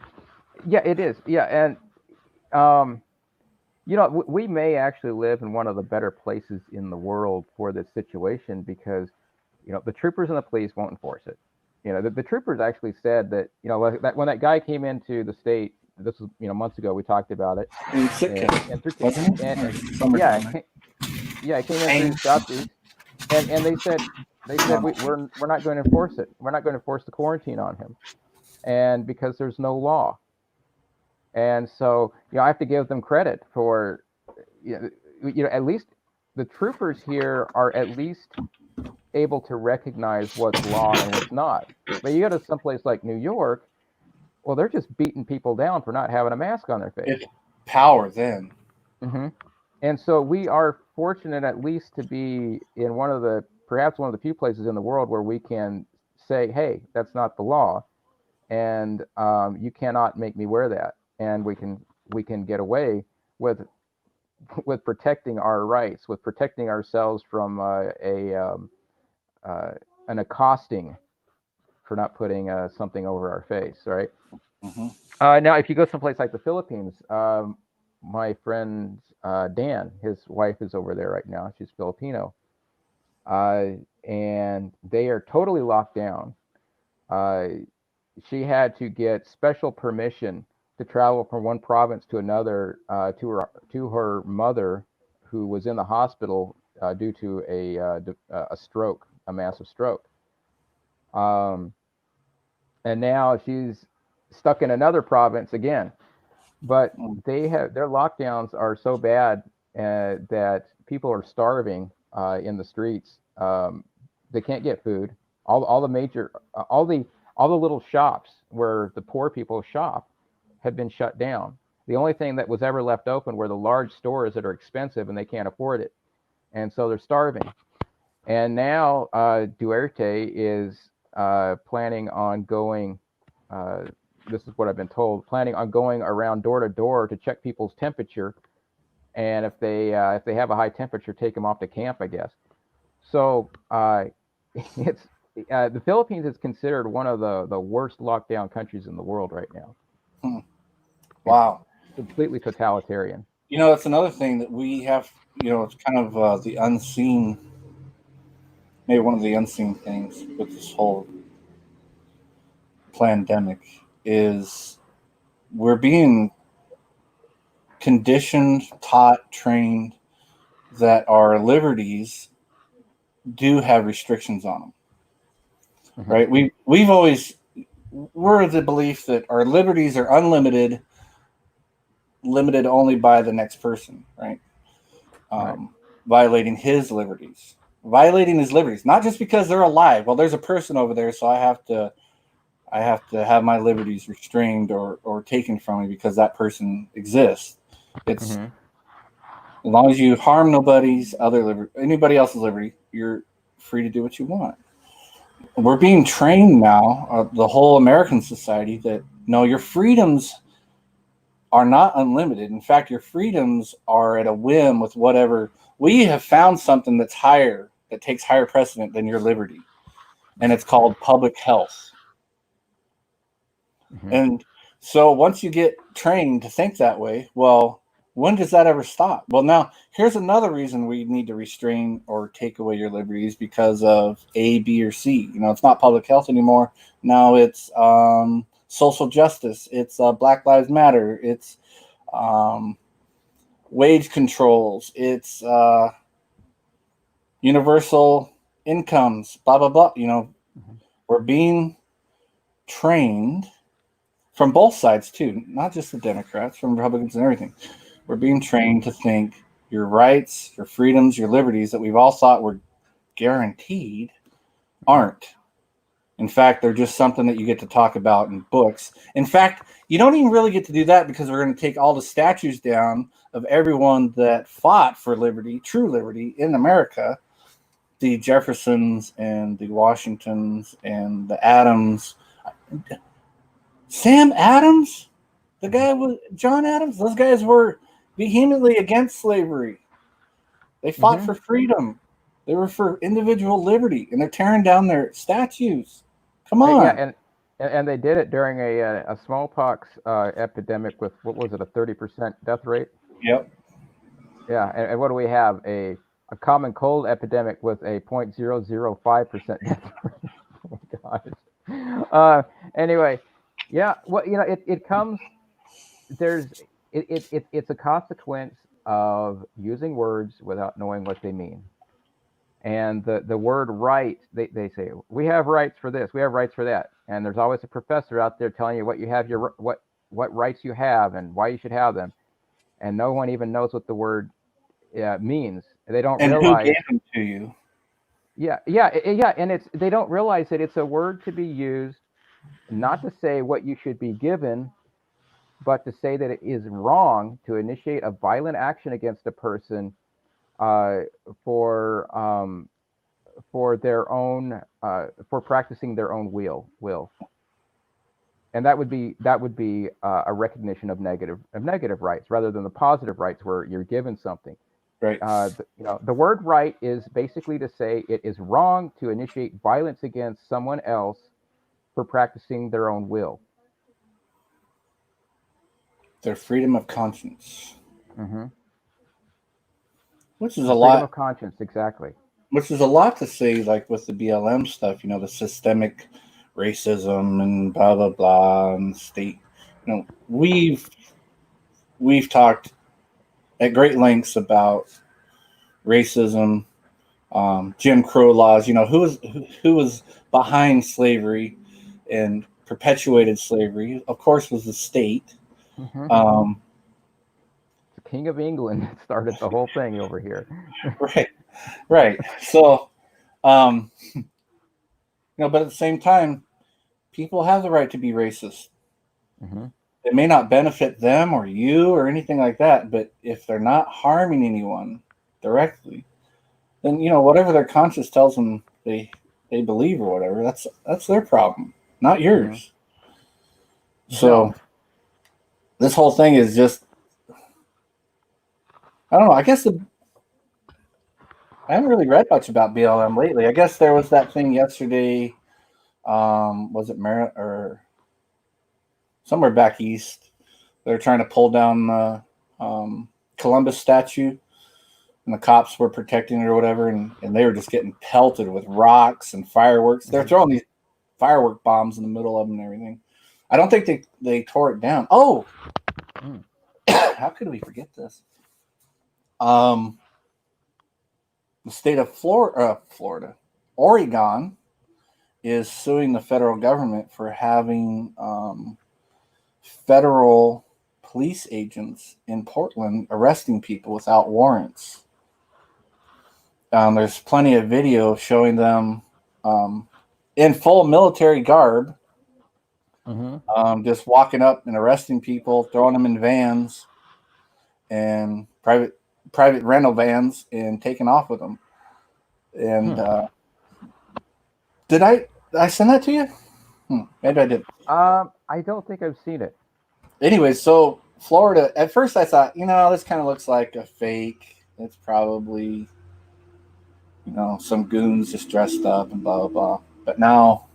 it is. Yeah, and um, we may actually live in one of the better places in the world for this situation because, the troopers and the police won't enforce it. The troopers actually said that, that when that guy came into the state, this was, months ago, we talked about it. In Sitka, wasn't it? Yeah, it came in through Southeast, and they said we're not going to enforce it. We're not going to enforce the quarantine on him, and because there's no law. And so, I have to give them credit for, at least the troopers here are at least able to recognize what's law and what's not. But you go to someplace like New York, well, they're just beating people down for not having a mask on their face. It's power then. And so we are fortunate at least to be in perhaps one of the few places in the world where we can say, hey, that's not the law. And you cannot make me wear that. And we can get away with protecting our rights, with protecting ourselves from an accosting for not putting something over our face, right? Now, if you go someplace like the Philippines, my friend Dan, his wife is over there right now. She's Filipino, and they are totally locked down. She had to get special permission to travel from one province to another to her mother, who was in the hospital due to a stroke, a massive stroke. And now she's stuck in another province again. But their lockdowns are so bad that people are starving in the streets. They can't get food. All the little shops where the poor people shop have been shut down. The only thing that was ever left open were the large stores that are expensive and they can't afford it. And so they're starving. And now Duarte is planning on going, this is what I've been told, planning on going around door to door to check people's temperature. And if they have a high temperature, take them off to camp, I guess. So it's the Philippines is considered one of the worst lockdown countries in the world right now. Wow. It's completely totalitarian. That's another thing that we have, it's kind of the unseen, maybe one of the unseen things with this whole pandemic is we're being conditioned, taught, trained that our liberties do have restrictions on them, right? We're of the belief that our liberties are unlimited, limited only by the next person, right? Violating his liberties, not just because they're alive. Well, there's a person over there, so I have to have my liberties restrained or taken from me because that person exists. It's as long as you harm anybody else's liberty, you're free to do what you want. We're being trained now, the whole American society, that no, your freedoms are not unlimited. In fact, your freedoms are at a whim with whatever. We have found something that takes higher precedent than your liberty, and it's called public health. And so once you get trained to think that way, well, when does that ever stop? Well, now here's another reason we need to restrain or take away your liberties because of A, B, or C. It's not public health anymore. Now it's social justice. It's Black Lives Matter. It's wage controls. It's universal incomes, blah, blah, blah. We're being trained from both sides too, not just the Democrats, from Republicans and everything. We're being trained to think your rights, your freedoms, your liberties that we've all thought were guaranteed aren't. In fact, they're just something that you get to talk about in books. In fact, you don't even really get to do that because we're going to take all the statues down of everyone that fought for liberty, true liberty in America, the Jeffersons and the Washingtons and the Adams, Sam Adams, the guy with John Adams, those guys were vehemently against slavery. They fought for freedom. They were for individual liberty, and they're tearing down their statues. Come on. Yeah, and they did it during a smallpox epidemic with, what was it, a 30% death rate? Yep. Yeah, and what do we have? A common cold epidemic with a 0.005% death rate. Oh my gosh. Anyway, yeah. Well, it comes. It's a consequence of using words without knowing what they mean. And the word right, they say, we have rights for this, we have rights for that. And there's always a professor out there telling you what you have, what rights you have and why you should have them. And no one even knows what the word means. They don't realize. Who gave them to you? Yeah, and they don't realize that it's a word to be used not to say what you should be given, but to say that it is wrong to initiate a violent action against a person for their own for practicing their own will, and that would be a recognition of negative rights rather than the positive rights where you're given something. Right. The word right is basically to say it is wrong to initiate violence against someone else for practicing their own will. Their freedom of conscience. Mm-hmm. Which is a lot. Freedom of conscience, exactly. Which is a lot to say, like with the BLM stuff, the systemic racism and blah blah blah, and state. We've talked at great lengths about racism, Jim Crow laws. Who was behind slavery and perpetuated slavery? Of course, was the state. Mm-hmm. The King of England started the whole thing over here. Right. So, but at the same time, people have the right to be racist. Mm-hmm. It may not benefit them or you or anything like that, but if they're not harming anyone directly, then whatever their conscience tells them they believe or whatever, that's their problem, not yours. Mm-hmm. So this whole thing is just, I don't know. I guess I haven't really read much about BLM lately. I guess there was that thing yesterday. Was it Maryland or somewhere back east? They're trying to pull down the Columbus statue, and the cops were protecting it or whatever, and they were just getting pelted with rocks and fireworks. They're throwing these firework bombs in the middle of them and everything. I don't think they tore it down. Oh, how could we forget this? The state of Florida, Oregon is suing the federal government for having federal police agents in Portland arresting people without warrants. There's plenty of video showing them in full military garb, just walking up and arresting people, throwing them in vans and private rental vans and taking off with them. And did I send that to you? Maybe I did. I don't think I've seen it. Anyway, so Florida, at first I thought, this kind of looks like a fake. It's probably, some goons just dressed up and blah, blah, blah. But now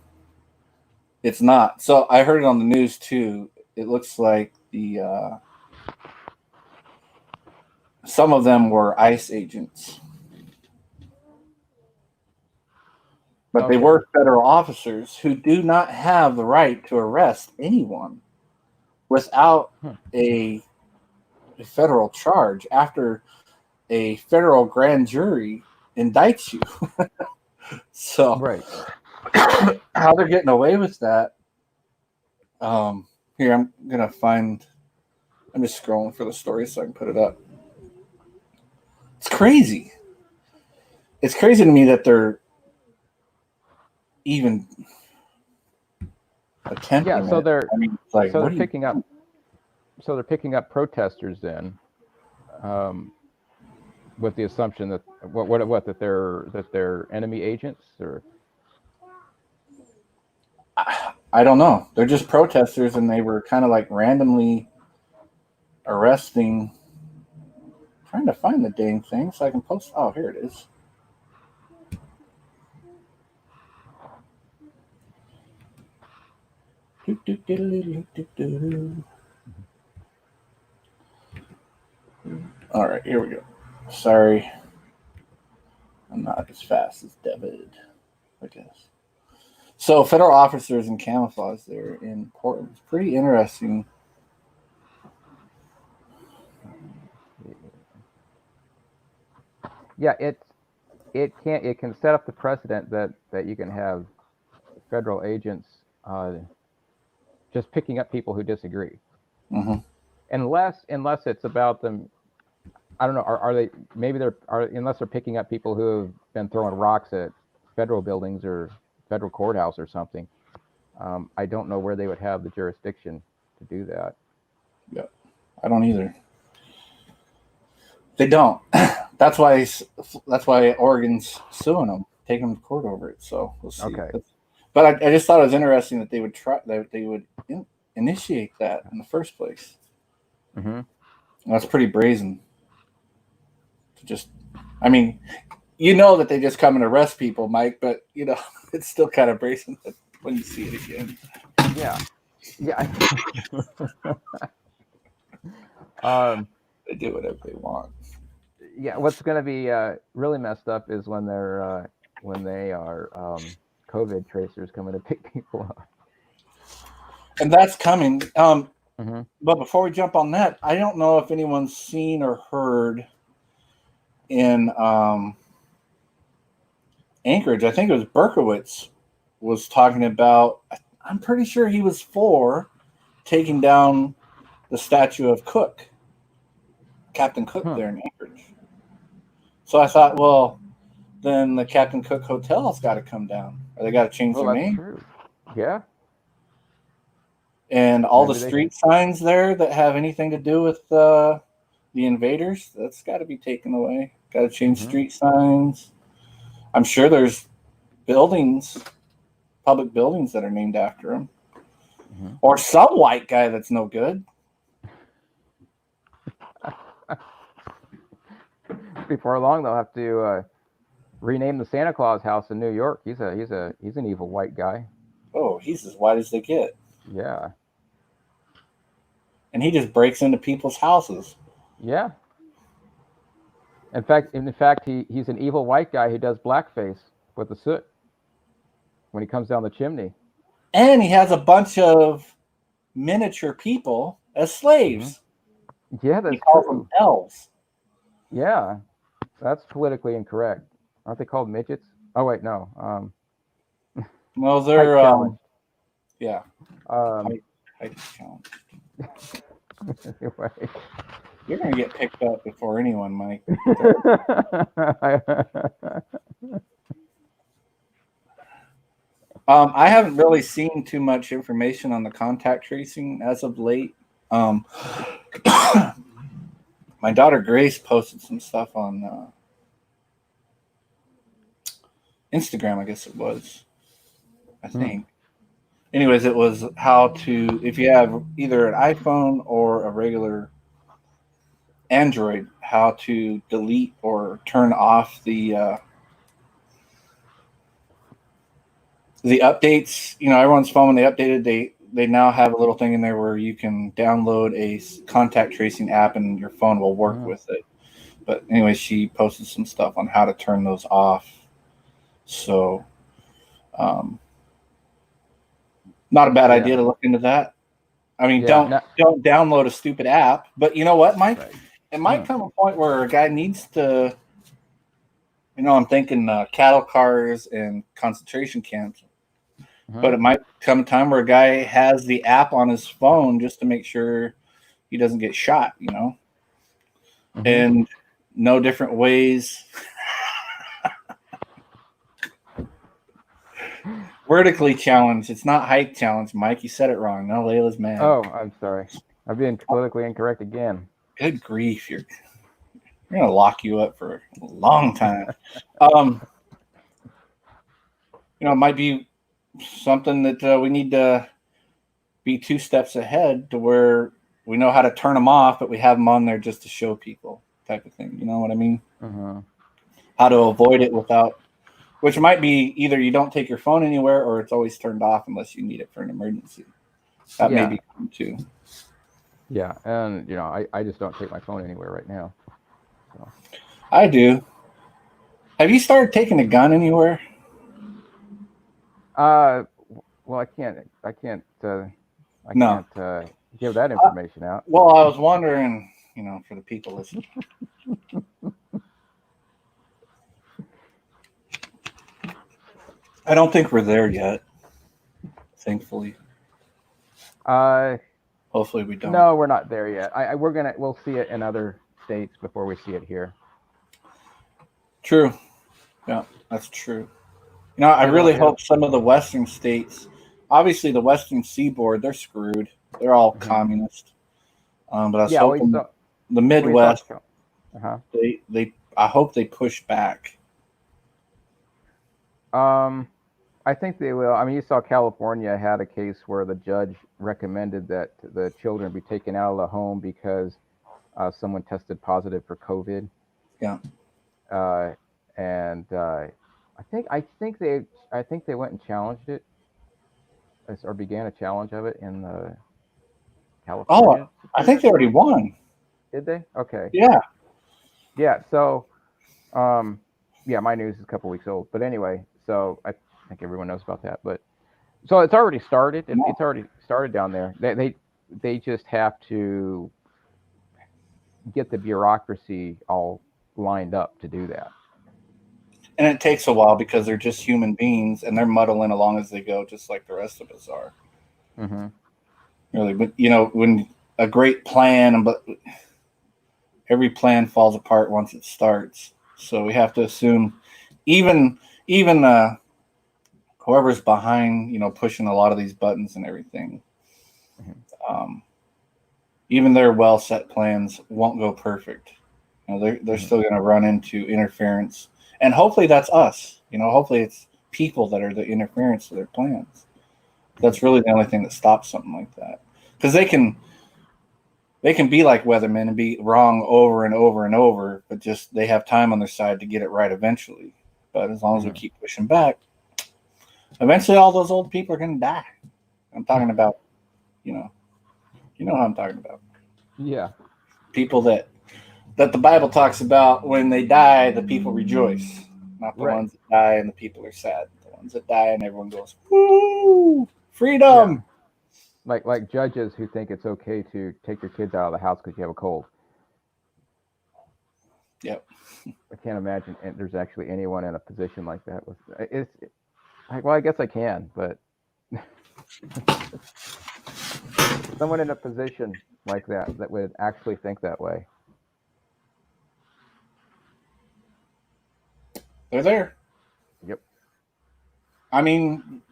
it's not. So I heard it on the news too. It looks like some of them were ICE agents. But they were federal officers who do not have the right to arrest anyone without a federal charge after a federal grand jury indicts you. So, right. How they're getting away with that? Here, I'm just scrolling for the story so I can put it up. It's crazy. It's crazy to me that they're even attempting. Yeah, so they're picking up. So they're picking up protesters then, with the assumption that what that they're enemy agents or I don't know. They're just protesters, and they were kind of like randomly arresting. Trying to find the dang thing so I can post. Oh, here it is. All right, here we go. Sorry, I'm not as fast as David, I guess. So, federal officers in camouflage there in Portland. It's pretty interesting. yeah, it can set up the precedent that you can have federal agents just picking up people who disagree, Mm-hmm. unless it's about them. I don't know. Are they maybe they're are unless they're picking up people who have been throwing rocks at federal buildings or federal courthouse or something. I don't know where they would have the jurisdiction to do that. Yeah, I don't either. They don't. That's why Oregon's suing them, taking them to court over it. So we'll see. Okay. But I just thought it was interesting that they would initiate that in the first place. Mm-hmm. That's pretty brazen. To just, I mean, you know that they just come and arrest people, Mike, but you know it's still kind of brazen when you see it again. Yeah. They do whatever they want. Yeah. What's going to be really messed up is when they are COVID tracers coming to pick people up. And that's coming. Mm-hmm. But before we jump on that, I don't know if anyone's seen or heard in Anchorage. I think it was Berkowitz was talking about. I'm pretty sure he was for taking down the statue of Cook, Captain Cook, there in Anchorage. So I thought, well, then the Captain Cook Hotel's got to come down, or they got to change their name. True. Yeah. And all the street signs there that have anything to do with the invaders, that's got to be taken away. Got to change street signs. I'm sure there's public buildings that are named after him. Mm-hmm. Or some white guy that's no good. Before long, they'll have to rename the Santa Claus house in New York. He's an evil white guy. Oh, he's as white as they get. Yeah. And he just breaks into people's houses. Yeah. In fact, he's an evil white guy who does blackface with the soot when he comes down the chimney. And he has a bunch of miniature people as slaves. Mm-hmm. Yeah, that's he calls them elves. Yeah, that's politically incorrect. Aren't they called midgets? Oh wait, no. No, they're yeah. Height challenged. Anyway. You're gonna get picked up before anyone, Mike. I haven't really seen too much information on the contact tracing as of late. My daughter Grace posted some stuff on Instagram, I guess it was. I think. Anyways, it was how to, if you have either an iPhone or a regular Android, how to delete or turn off the updates. You know, everyone's phone when they updated, they now have a little thing in there where you can download a contact tracing app and your phone will work with it. But anyway, she posted some stuff on how to turn those off. So, not a bad idea to look into that. I mean, don't download a stupid app. But you know what, Mike? Right. It might come a point where a guy needs to, you know, I'm thinking cattle cars and concentration camps. But it might come a time where a guy has the app on his phone just to make sure he doesn't get shot, you know? And no different ways. Vertically challenged. It's not height challenged, Mike. You said it wrong. No, Layla's mad. Oh, I'm sorry. I'm being politically incorrect again. Good grief. We're gonna lock you up for a long time. It might be something that we need to be 2 steps ahead to where we know how to turn them off, but we have them on there just to show people, type of thing. You know what I mean? Mm-hmm. How to avoid it without, which might be either you don't take your phone anywhere or it's always turned off unless you need it for an emergency. That may be fun too. Yeah, and I just don't take my phone anywhere right now. So. I do. Have you started taking a gun anywhere? Well, I can't No. give that information out. Well, I was wondering, for the people listening. I don't think we're there yet. Thankfully. Hopefully we don't. No, we're not there yet. We'll see it in other states before we see it here. True. Yeah, that's true. I really hope some of the Western states, obviously the Western Seaboard, they're screwed. They're all communist. But I was hoping the Midwest, I hope they push back. I think they will. I mean, you saw California had a case where the judge recommended that the children be taken out of the home because someone tested positive for COVID. Yeah. And I think they went and challenged it, or began a challenge of it in the California. Oh, I think they already won. Did they? Okay. Yeah. Yeah. So, my news is a couple weeks old, but anyway, so I think everyone knows about that. But so it's already started. It's already started down there. They just have to get the bureaucracy all lined up to do that. And it takes a while because they're just human beings and they're muddling along as they go, just like the rest of us are. Mm-hmm. Really, but when a great plan, but every plan falls apart once it starts. So we have to assume, even whoever's behind, pushing a lot of these buttons and everything, even their well set plans won't go perfect. They're still going to run into interference, and hopefully that's us. Hopefully it's people that are the interference to their plans. That's really the only thing that stops something like that, because they can be like weathermen and be wrong over and over and over, but just they have time on their side to get it right eventually. But as long as we keep pushing back, eventually all those old people are going to die. I'm talking about, you know who I'm talking about. Yeah. People that the Bible talks about, when they die, the people rejoice. Not the ones that die and the people are sad. The ones that die and everyone goes, woo, freedom. Yeah. Like judges who think it's okay to take your kids out of the house because you have a cold. Yep. I can't imagine there's actually anyone in a position like that. Well, I guess I can, but someone in a position like that would actually think that way. They're there. Yep. I mean,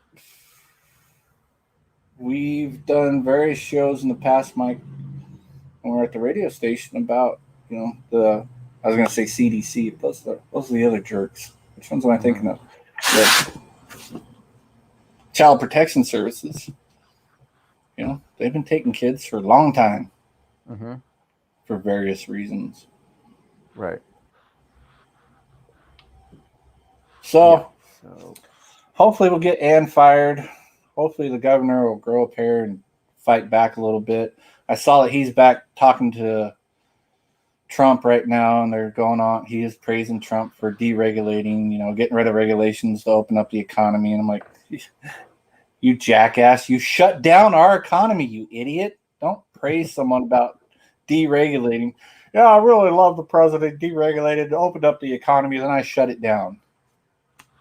we've done various shows in the past, Mike, when we're at the radio station about, I was going to say CDC, but those are the other jerks. Which ones am I thinking of? The Child Protection Services. They've been taking kids for a long time for various reasons. Right. So hopefully we'll get Ann fired. Hopefully the governor will grow a pair and fight back a little bit. I saw that he's back talking to Trump right now, and they're going on. He is praising Trump for deregulating, getting rid of regulations to open up the economy. And I'm like, you jackass, you shut down our economy, you idiot. Don't praise someone about deregulating. Yeah, I really love the president deregulated to open up the economy, then I shut it down.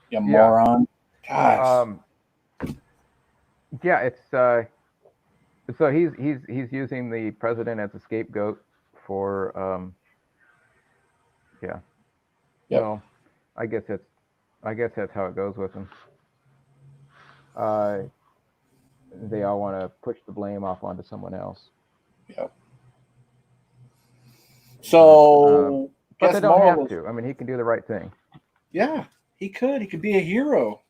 You moron. Gosh. Yeah, it's so he's using the president as a scapegoat for yeah. Yep. Well, I guess that's how it goes with him. They all want to push the blame off onto someone else. Yep. So But they guess don't moral have to. I mean, he can do the right thing. yeah, he could. He could be a hero.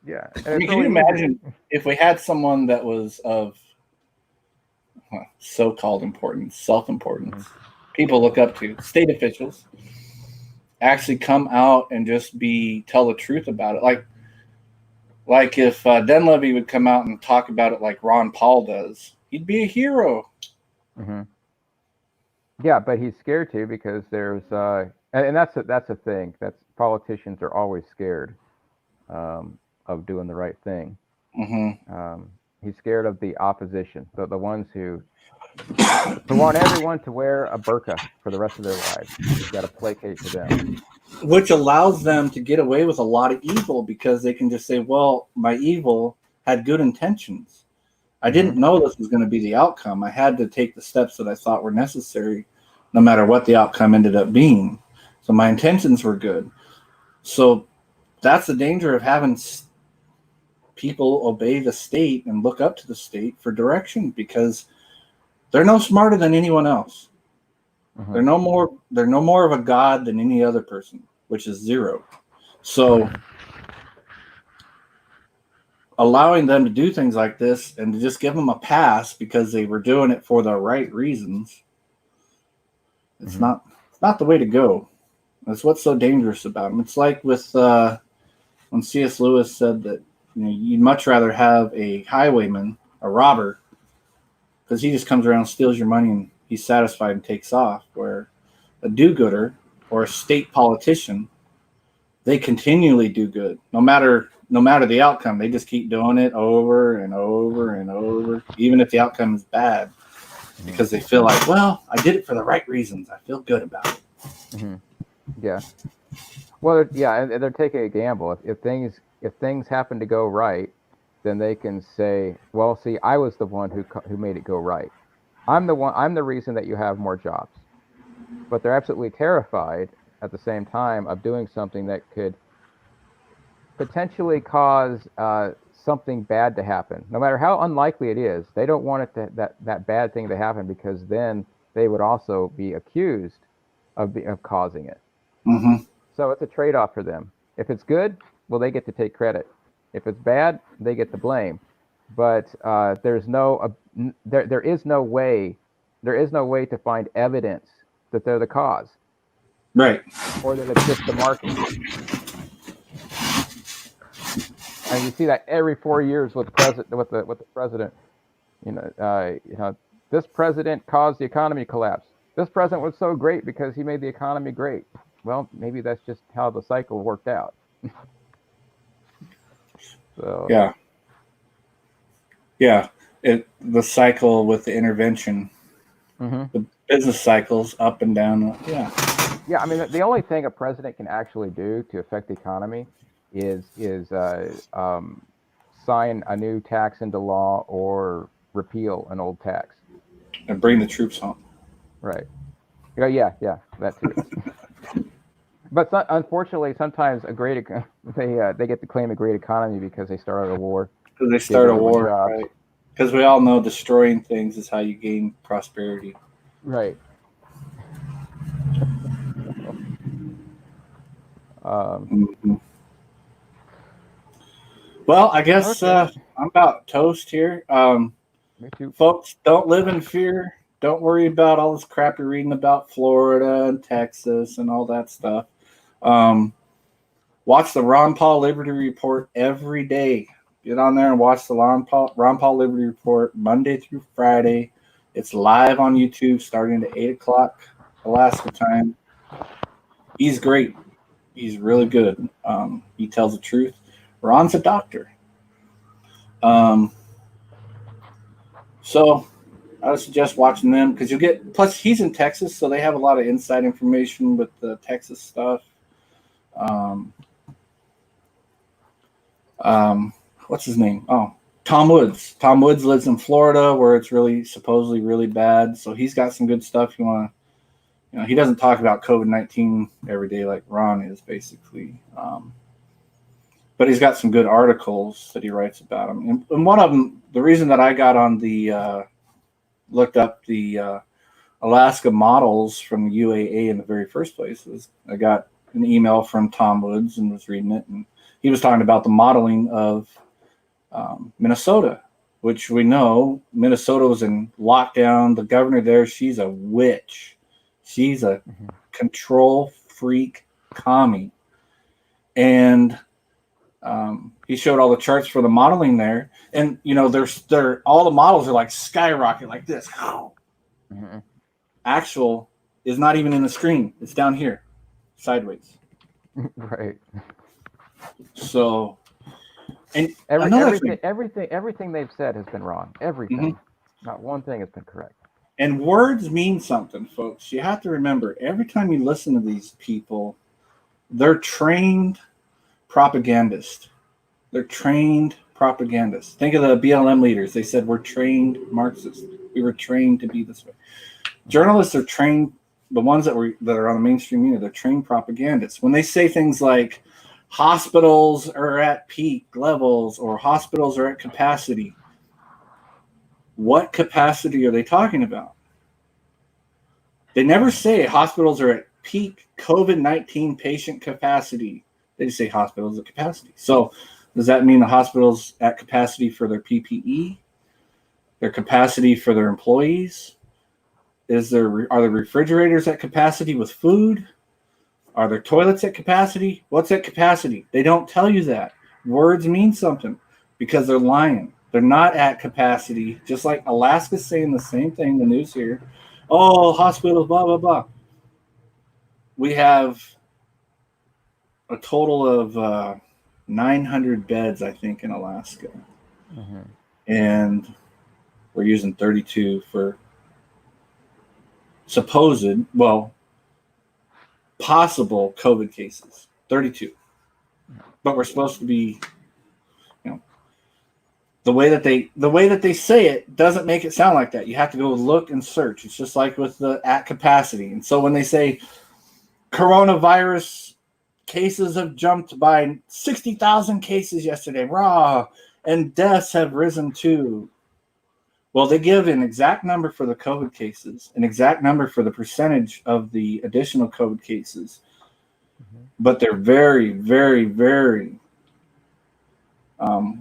Yeah. And I mean, it's can you really easy. imagine if we had someone that was of so-called importance, self-importance, people look up to, state officials, actually come out and just tell the truth about it. Like if Dunleavy would come out and talk about it like Ron Paul does, he'd be a hero. Mm-hmm. Yeah, but he's scared to because there's and that's a thing. That's politicians are always scared of doing the right thing. Mm-hmm. He's scared of the opposition, the ones who want everyone to wear a burqa for the rest of their lives. He's got to placate to them. Which allows them to get away with a lot of evil because they can just say, well, my evil had good intentions. I didn't know this was going to be the outcome. I had to take the steps that I thought were necessary, no matter what the outcome ended up being. So my intentions were good. So that's the danger of having people obey the state and look up to the state for direction because they're no smarter than anyone else. They're no more of a god than any other person, which is zero. So allowing them to do things like this and to just give them a pass because they were doing it for the right reasons, it's not the way to go. That's what's so dangerous about them. It's like with when C.S. Lewis said that you'd much rather have a highwayman, a robber, because he just comes around, steals your money, and he's satisfied and takes off. Where a do-gooder or a state politician, they continually do good, no matter the outcome. They just keep doing it over and over and over, even if the outcome is bad, because they feel like, well, I did it for the right reasons. I feel good about it. Mm-hmm. Yeah. Well, yeah, and they're taking a gamble. If things happen to go right, then they can say, well, see, I was the one who made it go right. I'm the reason that you have more jobs. But they're absolutely terrified at the same time of doing something that could potentially cause something bad to happen. No matter how unlikely it is, they don't want that bad thing to happen because then they would also be accused of causing it. Mm-hmm. So it's a trade-off for them. If it's good, well, they get to take credit. If it's bad, they get the blame. But there is no way to find evidence that they're the cause, Right? or that it's just the market. And you see that every 4 years with the president. This president caused the economy to collapse. This president was so great because he made the economy great. Well, maybe that's just how the cycle worked out. So yeah. The cycle with the intervention, the business cycles up and down. Yeah. I mean, the only thing a president can actually do to affect the economy is sign a new tax into law or repeal an old tax and bring the troops home. Right. Yeah, that too. But unfortunately, sometimes they get to claim a great economy because they started a war. Because they start a war, right? Because we all know destroying things is how you gain prosperity. Right. Well, I guess I'm about toast here. Me too. Folks, don't live in fear. Don't worry about all this crap you're reading about Florida and Texas and all that stuff. Watch the Ron Paul Liberty Report every day. Get on there and watch the Ron Paul Liberty Report Monday through Friday. It's live on YouTube starting at 8 o'clock Alaska time. He's great. He's really good. He tells the truth. Ron's a doctor. So I would suggest watching them because you'll get, plus he's in Texas, so they have a lot of inside information with the Texas stuff. What's his name? Oh, Tom Woods. Tom Woods lives in Florida where it's supposedly really bad. So he's got some good stuff you want to, he doesn't talk about COVID-19 every day like Ron is basically. But he's got some good articles that he writes about him. And one of them, the reason that I got on looked up the Alaska models from the UAA in the very first place. I got an email from Tom Woods and was reading it, and he was talking about the modeling of Minnesota, which we know Minnesota was in lockdown. The governor there, she's a witch. She's a control freak commie. And he showed all the charts for the modeling there. And, you know, they're all the models are like skyrocket like this. Mm-hmm. Actual is not even in the screen. It's down here, sideways. Right. So, and everything they've said has been wrong. Everything. Mm-hmm. Not one thing has been correct. And words mean something, folks. You have to remember, every time you listen to these people, they're trained propagandists. They're trained propagandists. Think of the BLM leaders. They said, we're trained Marxists. We were trained to be this way. Journalists are trained, the ones that are on the mainstream media, they're trained propagandists. When they say things like hospitals are at peak levels or hospitals are at capacity, what capacity are they talking about? They never say hospitals are at peak COVID-19 patient capacity. They just say hospitals at capacity. So does that mean the hospitals at capacity for their PPE, their capacity for their employees? Are the refrigerators at capacity with food? Are there toilets at capacity? What's at capacity? They don't tell you that. Words mean something because they're lying. They're not at capacity, just like Alaska's saying the same thing, the news here. Oh, hospitals, blah, blah, blah. We have a total of 900 beds, I think, in Alaska. Mm-hmm. And we're using 32 for possible COVID cases. 32. But we're supposed to be, you know, the way that they say it doesn't make it sound like that. You have to go look and search. It's just like with the at capacity. And so when they say coronavirus cases have jumped by 60,000 cases yesterday, raw, and deaths have risen too. Well, they give an exact number for the COVID cases, an exact number for the percentage of the additional COVID cases, but they're very, very, very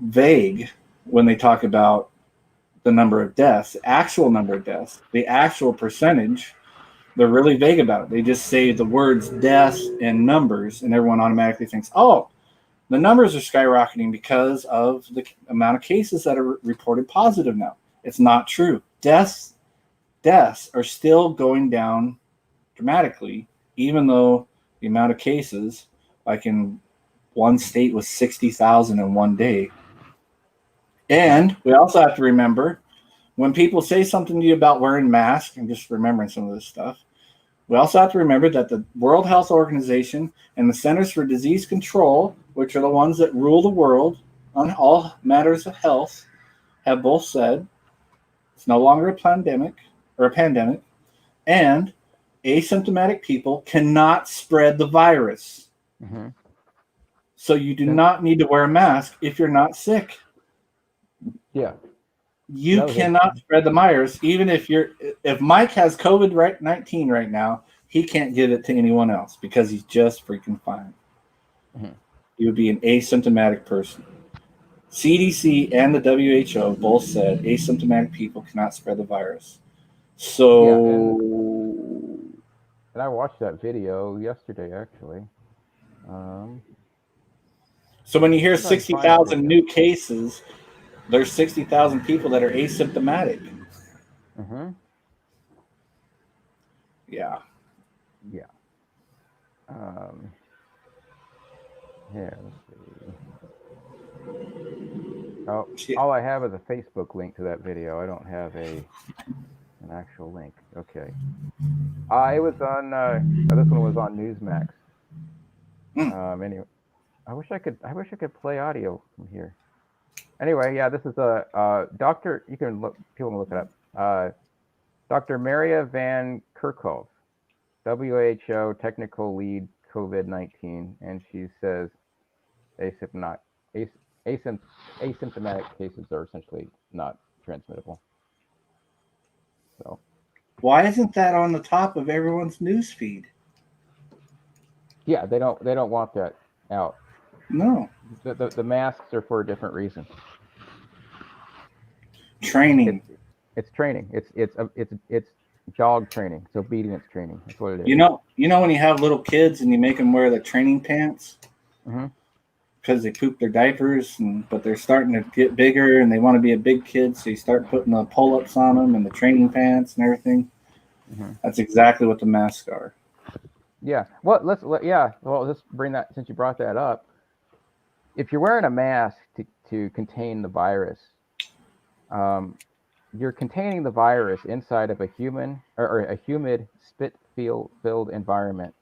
vague when they talk about the number of deaths, the actual number of deaths, the actual percentage. They're really vague about it. They just say the words deaths and numbers, and everyone automatically thinks, oh, the numbers are skyrocketing because of the amount of cases that are reported positive now. It's not true. Deaths are still going down dramatically, even though the amount of cases, like in one state, was 60,000 in one day. And we also have to remember, when people say something to you about wearing masks, and just remembering some of this stuff, we also have to remember that the World Health Organization and the Centers for Disease Control, which are the ones that rule the world on all matters of health, have both said it's no longer a pandemic, and asymptomatic people cannot spread the virus. Mm-hmm. So you do not need to wear a mask if you're not sick. Yeah. You cannot spread the virus, even if Mike has COVID-19 right now, he can't give it to anyone else because he's just freaking fine. Mm-hmm. He would be an asymptomatic person. CDC and the WHO both said asymptomatic people cannot spread the virus. So, yeah, and I watched that video yesterday, actually. So when you hear 60,000 new cases, there's 60,000 people that are asymptomatic. Mm-hmm. Yeah. Yeah. Here, let's see. Oh, all I have is a Facebook link to that video. I don't have an actual link. Okay. It was on. This one was on Newsmax. Anyway, I wish I could play audio from here. Anyway, yeah, this is a doctor. You can look. People can look it up. Dr. Maria Van Kerkhove, WHO technical lead COVID-19, and she says asymptomatic cases are essentially not transmittable. So Why isn't that on the top of everyone's news feed? Yeah, they don't want that out. No. The masks are for a different reason. Training. It's training. It's jog training. It's obedience training. That's what it is. You know when you have little kids and you make them wear the training pants Mm-hmm. because they poop their diapers, but they're starting to get bigger and they want to be a big kid, so you start putting the pull-ups on them and the training pants and everything. Mm-hmm. That's exactly what the masks are. Yeah. Well, let's bring that since you brought that up. If you're wearing a mask to contain the virus, um, you're containing the virus inside of a human or a humid spit filled environment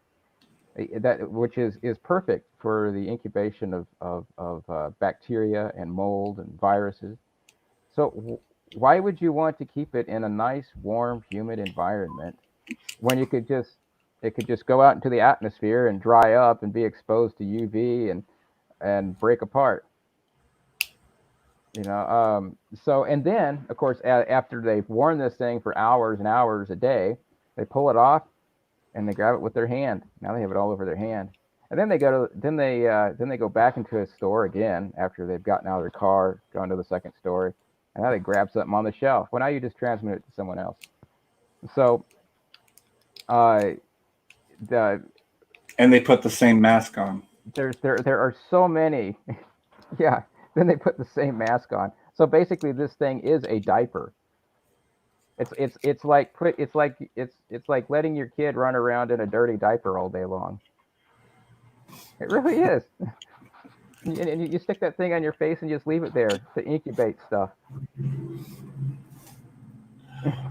that which is perfect for the incubation of bacteria and mold and viruses. So why would you want to keep it in a nice, warm, humid environment when it could just go out into the atmosphere and dry up and be exposed to UV and break apart? So and then of course after they've worn this thing for hours and hours a day, they pull it off and they grab it with their hand. Now they have it all over their hand. And then they go back into a store again after they've gotten out of their car, gone to the second story, and now they grab something on the shelf. Well, now you just transmit it to someone else. So uh, the And they put the same mask on. there are so many. Yeah. Then they put the same mask on. So basically, this thing is a diaper. It's like letting your kid run around in a dirty diaper all day long. It really is. And you stick that thing on your face and just leave it there to incubate stuff. It's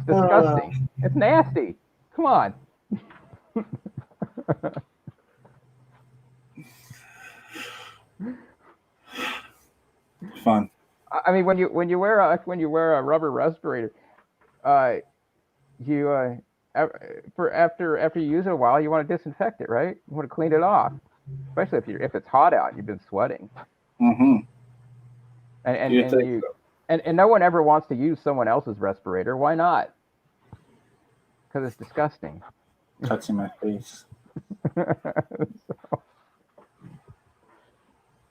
Uh, disgusting. It's nasty. Come on. Fun. I mean, when you wear a rubber respirator, uh, you for after you use it a while, you want to disinfect it, right? You want to clean it off, especially if it's hot out and you've been sweating. Mm-hmm. And and, You and think you so? and no one ever wants to use someone else's respirator. Why not? Because it's disgusting. Touching my face. So,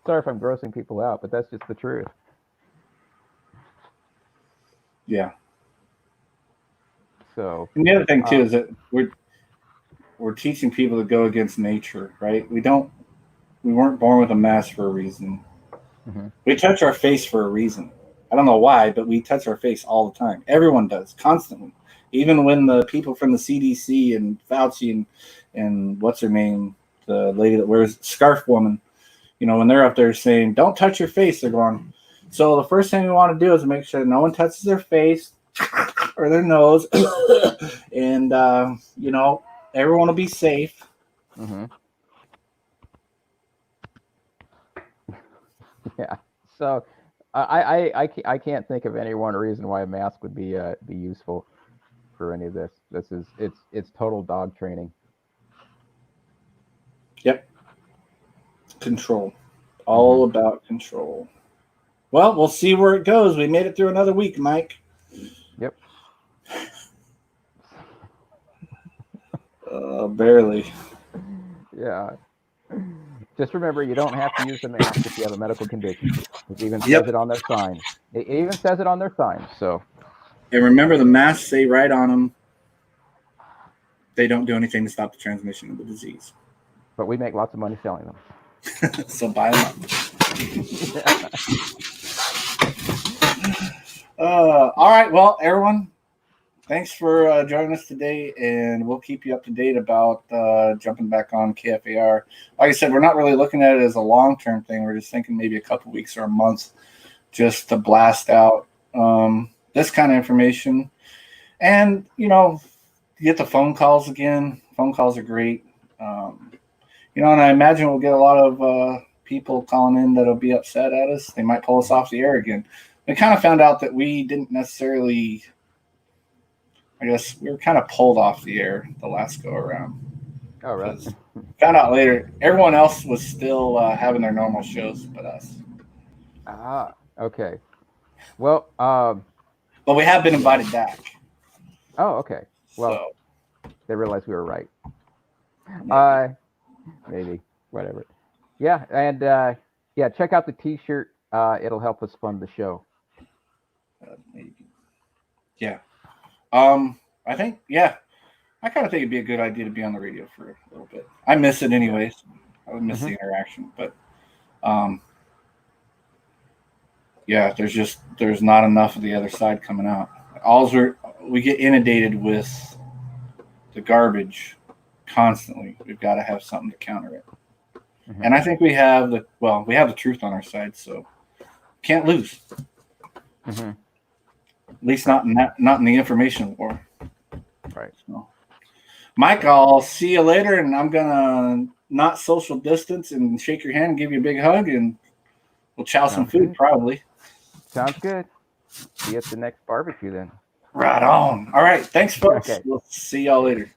sorry if I'm grossing people out, but that's just the truth. Yeah. So, And the other thing too uh, is that we're teaching people to go against nature, right? We weren't born with a mask for a reason. mhm. We touch our face for a reason. I don't know why, but we touch our face all the time. Everyone does, constantly. Even when the people from the CDC and Fauci and what's her name, the lady that wears scarf woman, when they're up there saying, "Don't touch your face," they're going. So the first thing we want to do is make sure no one touches their face or their nose, and everyone will be safe. Mhm. Yeah. So, I can't think of any one reason why a mask would be useful for any of this. It's total dog training. Yep, control, Hmm. all about control. Well, we'll see where it goes. We made it through another week, Mike. Yep. Barely. Yeah. Just remember, you don't have to use the mask if you have a medical condition. It even says Yep. it on their signs. It even says it on their signs. So, And remember, the masks say right on them, they don't do anything to stop the transmission of the disease. but we make lots of money selling them. So buy them up. Yeah. All right. Well, everyone, thanks for joining us today, and we'll keep you up to date about jumping back on KFAR. Like I said, we're not really looking at it as a long-term thing. We're just thinking maybe a couple weeks or a month just to blast out this kind of information. And, get the phone calls again. Phone calls are great. Um, and I imagine we'll get a lot of people calling in that'll be upset at us. They might pull us off the air again. We kind of found out that we didn't necessarily, I guess, we were kind of pulled off the air the last go around Oh, really? because found out later everyone else was still having their normal shows but us. Ah, okay. Well, But we have been yeah. invited back. Oh, okay. Well, So they realized we were right. maybe. Maybe. Whatever. Yeah, and check out the T-shirt. It'll help us fund the show. Maybe. Yeah. I think I kind of think it'd be a good idea to be on the radio for a little bit. I miss it anyways. I would miss the interaction, but um, yeah, there's not enough of the other side coming out. We get inundated with the garbage constantly. We've got to have something to counter it. Mm-hmm. And I think we have the truth on our side, so can't lose. Mm-hmm. At least not in the information war. Right. So, Mike, I'll see you later, and I'm gonna not social distance and shake your hand and give you a big hug, and we'll chow some food probably. Sounds good. See you at the next barbecue then. Right on. All right. Thanks, folks. Okay. We'll see y'all later.